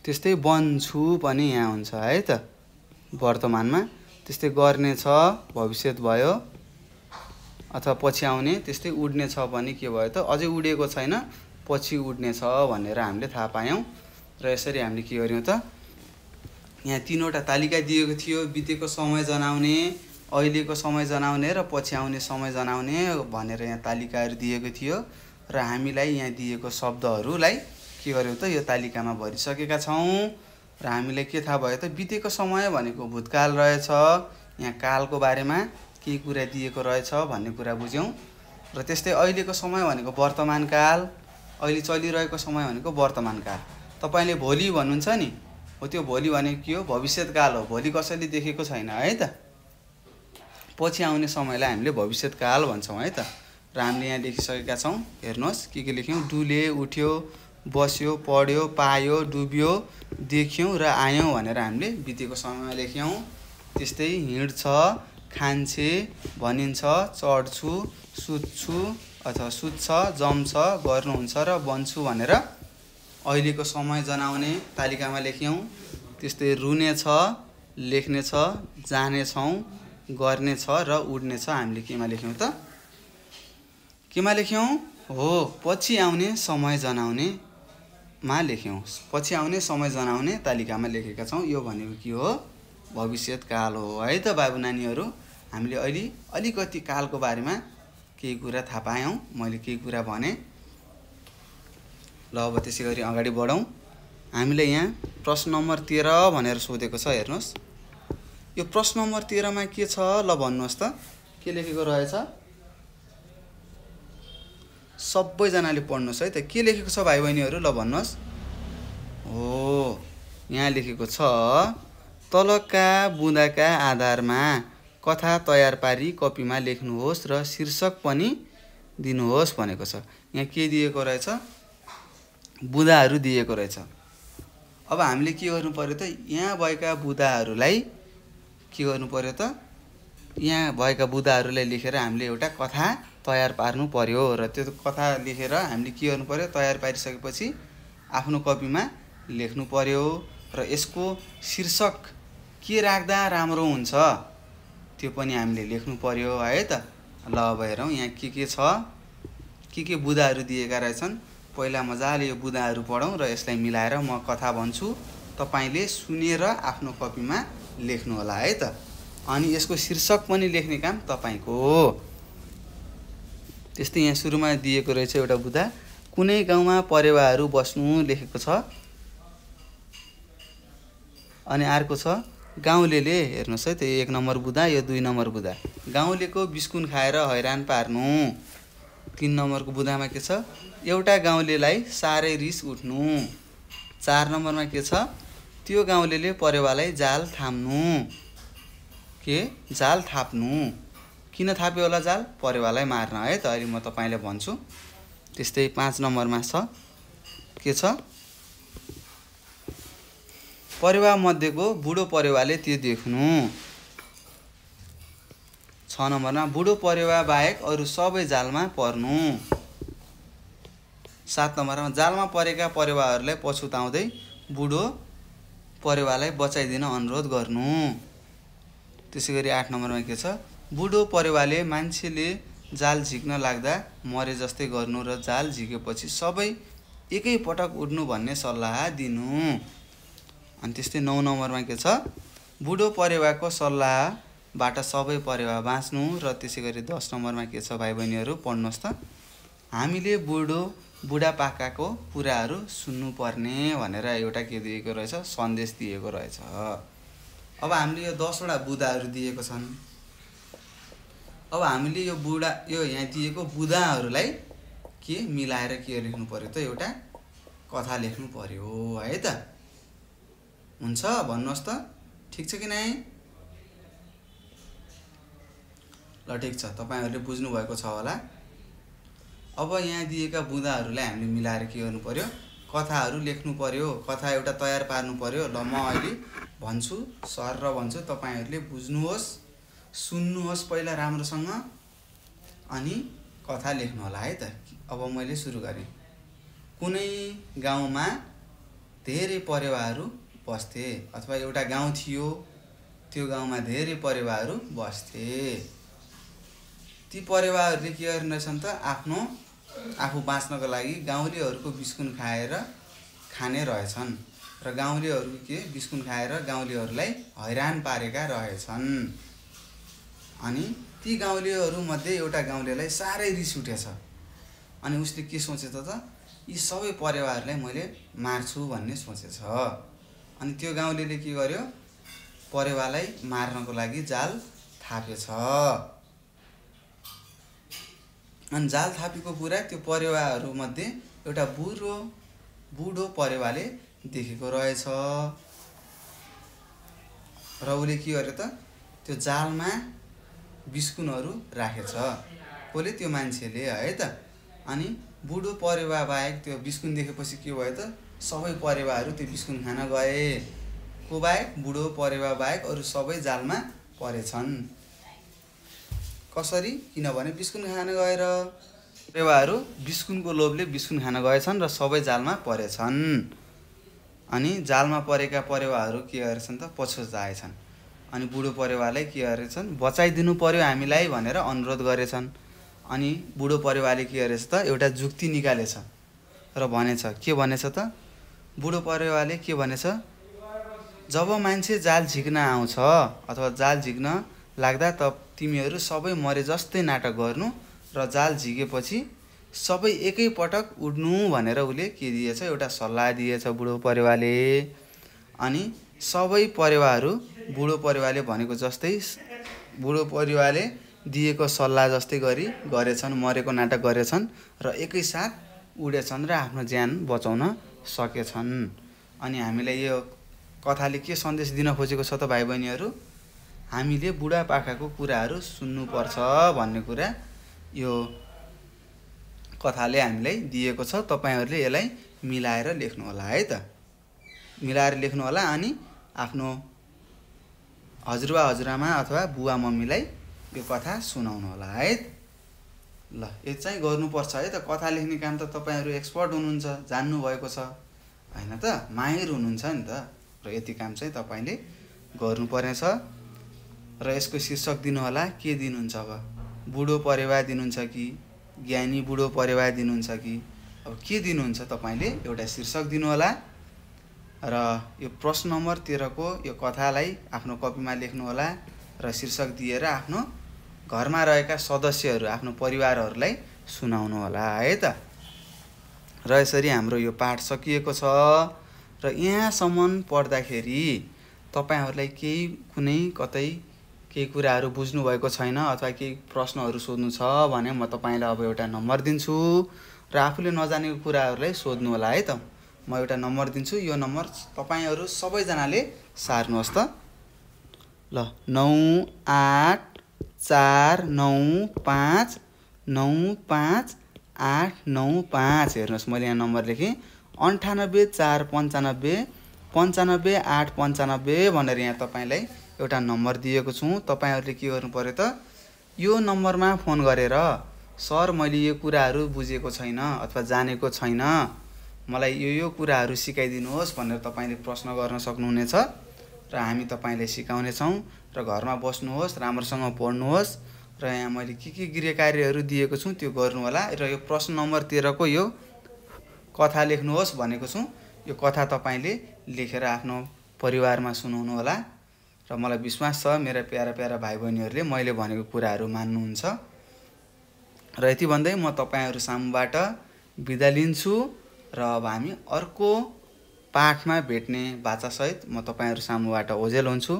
Speaker 1: त्यस्तै बन्छु पनि यहाँ हुन्छ है त वर्तमानमा। त्यस्तै गर्नेछ भविष्यत भयो, अथवा पछि आउने। त्यस्तै उड्ने छ भने के भयो त? अझै उडेको छैन, पछि उड्ने छ भनेर हामीले थाहा पायौँ। र यसरी हामीले के गर्यौँ त? यहाँ 3वटा तालिका दिएको थियो, बितेको समय जनाउने, अहिलेको समय जनाउने र पछि आउने समय जनाउने भनेर यहाँ तालिकाहरू दिएको थियो। र हामीलाई यहाँ दिएको शब्दहरूलाई के गर्यौँ त? यो तालिकामा भरिसकेका छौँ। र हामीलाई के थाहा भयो त? बितेको समय भनेको भूतकाल रहेछ, यहाँ कालको बारेमा केही कुरा दिएको रहेछ भन्ने कुरा बुझ्यौँ। र त्यस्तै अहिलेको समय भनेको वर्तमान काल, अहिले चलिरहेको समय भनेको वर्तमान काल। तपाईँले भोलि भन्नुहुन्छ नि, हो त्यो भोलि भनेको के हो? भविष्यत काल हो। भोलि कसैले देखेको छैन है त। पछि आउने समयलाई हामीले भविष्यत काल भन्छौँ है त। र हामीले यहाँ लेखिसकेका छौँ, हेर्नुहोस् के लेख्यौँ? डुले, उठ्यो, बस्यो, पढ्यो, पायो, डुब्यो, देख्यौँ र आयौँ भनेर हामीले बितेको समयमा लेख्यौँ। त्यस्तै हिँड्छ, खान्छे, भनिन्छ, चढ्छु, सुत्छु अथवा सुत्छ, जम्छ, गर्नुहुन्छ र बन्छु भनेर अहिलेको समय जनाउने तालिकामा लेख्यौँ। त्यस्तै रुनेछ, लेख्नेछ, जानेछौँ, गर्नेछ र उड्नेछ हामीले केमा लेख्यौँ त? केमा लेख्यौँ? हो, पछि आउने समय जनाउनेमा लेख्यौँ। पछि आउने समय जनाउने तालिकामा लेखेका छौँ। यो भनेको के हो? भविष्यत काल हो है त बाबु नानीहरू। हामीले अहिले अलिकति कालको बारेमा केही कुरा थाहा पायौँ, मैले केही कुरा भने। ल अब त्यसै गरी अगाडि बढौँ। हामीले यहाँ प्रश्न नम्बर 13 भनेर सोधेको छ, हेर्नुहोस्। यो प्रश्न नम्बर 13 मा के छ? ल भन्नुहोस् त, के लेखेको रहेछ? सबैजनाले पढ्नुहोस् है त। के लेखेको छ भाइ बहिनीहरू? ल भन्नुहोस्। हो, यहाँ लेखेको छ, तलका बुँदाका आधारमा कथा तयार पारी कपीमा लेख्नुहोस् र शीर्षक पनि दिनुहोस् भनेको छ। यहाँ के दिएको रहेछ? बुँदाहरू दिएको रहेछ। अब हामीले के गर्नु पर्यो त? यहाँ भएका बुँदाहरूलाई के गर्नु पर्यो त? यहाँ भएका बुँदाहरूलाई लेखेर हामीले एउटा कथा तयार पार्नु पर्यो। र त्यो कथा लेखेर हामीले के गर्नु पर्यो? तयार पारिसकेपछि आफ्नो कपीमा लेख्नु पर्यो। र यसको शीर्षक के राख्दा राम्रो हुन्छ त्यो पनि हामीले लेख्नु पर्यो है त। ल अब हेरौँ यहाँ के छ, के बुँदाहरू दिएका रहेछन्। पहिला मजाले यो बुँदाहरू पढौँ र यसलाई मिलाएर म कथा भन्छु, तपाईँले सुनेर आफ्नो कपीमा लेख्नु होला है त। अनि यसको शीर्षक पनि लेख्ने काम तपाईँको हो। त्यस्तै यहाँ सुरुमा दिएको रहेछ एउटा बुँदा, कुनै गाउँमा परेवाहरू बस्नु लेखेको छ। अनि अर्को छ गाउँलेले, हेर्नुहोस् है त, 1 नम्बर बुँदा, यो 2 नम्बर बुँदा, गाउँलेको बिस्कुन खाएर हैरान पार्नु। 3 नम्बरको बुँदामा के छ? एउटा गाउँलेलाई साह्रै रिस उठ्नु। 4 नम्बरमा के छ? त्यो गाउँलेले परेवालाई जाल थाम्नु। के? जाल थाप्नु। किन थाप्यो होला जाल? परेवालाई मार्न है त। अहिले म तपाईँलाई भन्छु। त्यस्तै 5 नम्बरमा छ, के छ? परेवा मध्येको बुढो परेवाले त्यो देख्नु। 6 नम्बरमा बुढो परेवा बाहेक अरू सबै जालमा पर्नु। 7 नम्बरमा जालमा परेका परेवाहरूलाई पछुताउँदै बुढो परेवालाई बचाइदिन अनुरोध गर्नु। त्यसै गरी 8 नम्बरमा के छ? बुढो परेवाले मान्छेले जाल झिक्न लाग्दा मरे जस्तै गर्नु र जाल झिकेपछि सबै एकै पटक उड्नु भन्ने सल्लाह दिनु। अनि त्यस्तै 9 नम्बरमा के छ? बुढो परेवाको सल्लाह बाट सबै परेवा बाँच्नु र त्यसै गरी 10 नम्बरमा के छ भाइ बहिनीहरू पढ्नुहोस् त। हामीले बुढापाकाको कुराहरू सुन्नुपर्ने भनेर एउटा के दिएको रहेछ सन्देश दिएको रहेछ। अब हामीले यो 10 वटा बुदाहरू दिएको छन्। अब हामीले यो यहाँ दिएको बुदाहरूलाई के मिलाएर के लेख्नु पर्यो त एउटा कथा लेख्नु पर्यो है त। हुन्छ भन्नुहोस् त, ठीक छ कि नै? ल ठीक छ, तपाईहरुले बुझ्नु भएको छ होला। अब यहाँ दिएका बुदाहरूलाई हामीले मिलाएर के गर्नु पर्यो कथाहरू लेख्नु पर्यो, कथा एउटा तयार पार्नु पर्यो। ल म अहिले भन्छु सर र भन्छु, तपाईहरुले बुझ्नुहोस्, सुन्नुहोस् पहिला राम्रोसँग अनि कथा लेख्नु होला है त। अब मैले सुरु गरेँ। कुनै गाउँमा धेरै परेवाहरू बस्थे, अथवा एउटा गाउँ थियो, त्यो गाउँमा धेरै परेवाहरू बस्थे। ती परेवाहरूले के गर्नेछन् त आफू बाँच्नको लागि गाउँलेहरूको बिस्कुन खाने रहेछन् र गाउँलेहरूको के बिस्कुन खाएर गाउँलेहरूलाई हैरान पारेका रहेछन्। अनि ती गाउँलेहरू मध्ये एउटा गाउँलेलाई साह्रै रिस उठेछ। अनि उसले के सोचेछ त यी सबै परेवाहरूलाई मैले मार्छु भन्ने सोचेछ। अनि त्यो गाउँलेले के गर्यो परेवालाई मार्नको लागि जाल थापेछ। अनि जाल थापेको कुरा त्यो परेवाहरू मध्ये एउटा बुढो परेवाले देखेको रहेछ र उसले के गर्यो त त्यो जालमा बिस्कुनहरू राखेछ। कसले? त्यो मान्छेले है त। अनि बुढो परेवा बाहेक त्यो बिस्कुन देखेपछि के भयो त सबै परेवाहरू त्यो बिस्कुन खान गए। को बाहेक? बुढो परेवा बाहेक अरु सबै जालमा परेछन्। कसरी? किनभने बिस्कुन खान गएर परेवाहरू बिस्कुनको लोभले बिस्कुन खान गएछन् र सबै जालमा परेछन्। अनि जालमा परेका परेवाहरू के गरेछन् त पछुताएछन्। अनि बुढो परेवालाई के गरेछन् बचाइदिनु पर्यो हामीलाई भनेर अनुरोध गरेछन्। अनि बुढो परेवाले के गरेछ त एउटा जुक्ति निकालेछ र भनेछ। के भनेछ त बुढो परेवाले के भनेछ, जब मान्छे जाल झिक्न आउँछ अथवा जाल झिक्न लाग्दा त तिमीहरू सबै मरे जस्तै नाटक गर्नु र जाल झिकेपछि सबै एकै पटक उड्नु भनेर उले के दिएछ एउटा सल्लाह दिएछ बुढो परेवाले। अनि सबै परेवाहरू बुढो परेवाले भनेको जस्तै बुढो परेवाले दिएको सल्लाह जस्तै गरेछन्, मरेको नाटक गरेछन् र एकैसाथ उडेछन् र आफ्नो ज्यान बचाउन सकेछन्। अनि हामीलाई यो कथाले के सन्देश दिन खोजेको छ त भाइ बहिनीहरू, हामीले बुढापाकाको कुराहरू सुन्नुपर्छ भन्ने कुरा यो कथाले हामीलाई दिएको छ। तपाईहरुले यसलाई मिलाएर लेख्नु होला है त। मिलाएर लेख्नु होला अनि आफ्नो हजुरबा हजुरआमा अथवा बुवा मम्मीलाई यो कथा सुनाउनु होला है। ल यो चाहिँ गर्नुपर्छ है त। कथा लेख्ने काम त तपाईहरु एक्सपर्ट हुनुहुन्छ, जान्नु भएको छ हैन त, माहिर हुनुहुन्छ नि त। र यति काम चाहिँ तपाईले गर्नुपर्ने छ। र यसको शीर्षक दिनु होला। के दिनुहुन्छ? अब बुढो परेवा दिनुहुन्छ कि ज्ञानी बुढो परेवा दिनुहुन्छ कि अब के दिनुहुन्छ तपाईले एउटा शीर्षक दिनु होला। र यो प्रश्न नम्बर 13 को यो कथालाई आफ्नो कपीमा लेख्नु होला र शीर्षक दिएर आफ्नो घरमा रहेका सदस्यहरू आफ्नो परिवारहरूलाई सुनाउनु होला है त। र यसरी हाम्रो यो पाठ सकिएको छ। र यहाँसम्म पढ्दाखेरि तपाईहरुलाई कतै केही कुराहरू बुझ्नु भएको छैन अथवा केही प्रश्नहरू सोध्नु छ भने म तपाईलाई अब एउटा नम्बर दिन्छु र आफूले नजानेको कुराहरूलाई सोध्नु होला है त। म एउटा नम्बर दिन्छु, यो नम्बर तपाईहरु सबैजनाले सार्नुहोस् त। ल 9849595895 हेर्नुहोस् मैले यहाँ नम्बर लेखेँ 98495 95895 भनेर यहाँ तपाईलाई एउटा नम्बर दिएको छु। तपाईहरुले के गर्नु पर्यो त यो नम्बरमा फोन गरेर सर मैले यो कुराहरू बुझेको छैन अथवा जानेको छैन, मलाई यो कुराहरू सिकाइदिनुहोस् भनेर तपाईले प्रश्न गर्न सक्नुहुनेछ र हामी तपाईलाई सिकाउने छौं। र घरमा बस्नुहोस्, राम्रोसँग पढ्नुहोस् र यहाँ मैले के गृह कार्यहरू दिएको छु त्यो गर्नु होला। र यो प्रश्न नम्बर 13 को यो कथा लेख्नुहोस् भनेको छु। यो कथा तपाईले लेखेर आफ्नो परिवारमा सुनाउनु होला र मलाई विश्वास छ मेरा प्यारा प्यारा भाइ बहिनीहरूले मैले भनेको कुराहरू मान्नुहुन्छ। र यति भन्दै म तपाईहरू सामुबाट बिदा लिन्छु र अब हामी अर्को पाठमा भेट्ने बाचासहित म तपाईहरू सामुबाट ओझेल हुन्छु।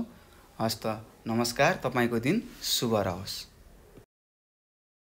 Speaker 1: हस्त नमस्कार, तपाईको दिन शुभ रहोस्।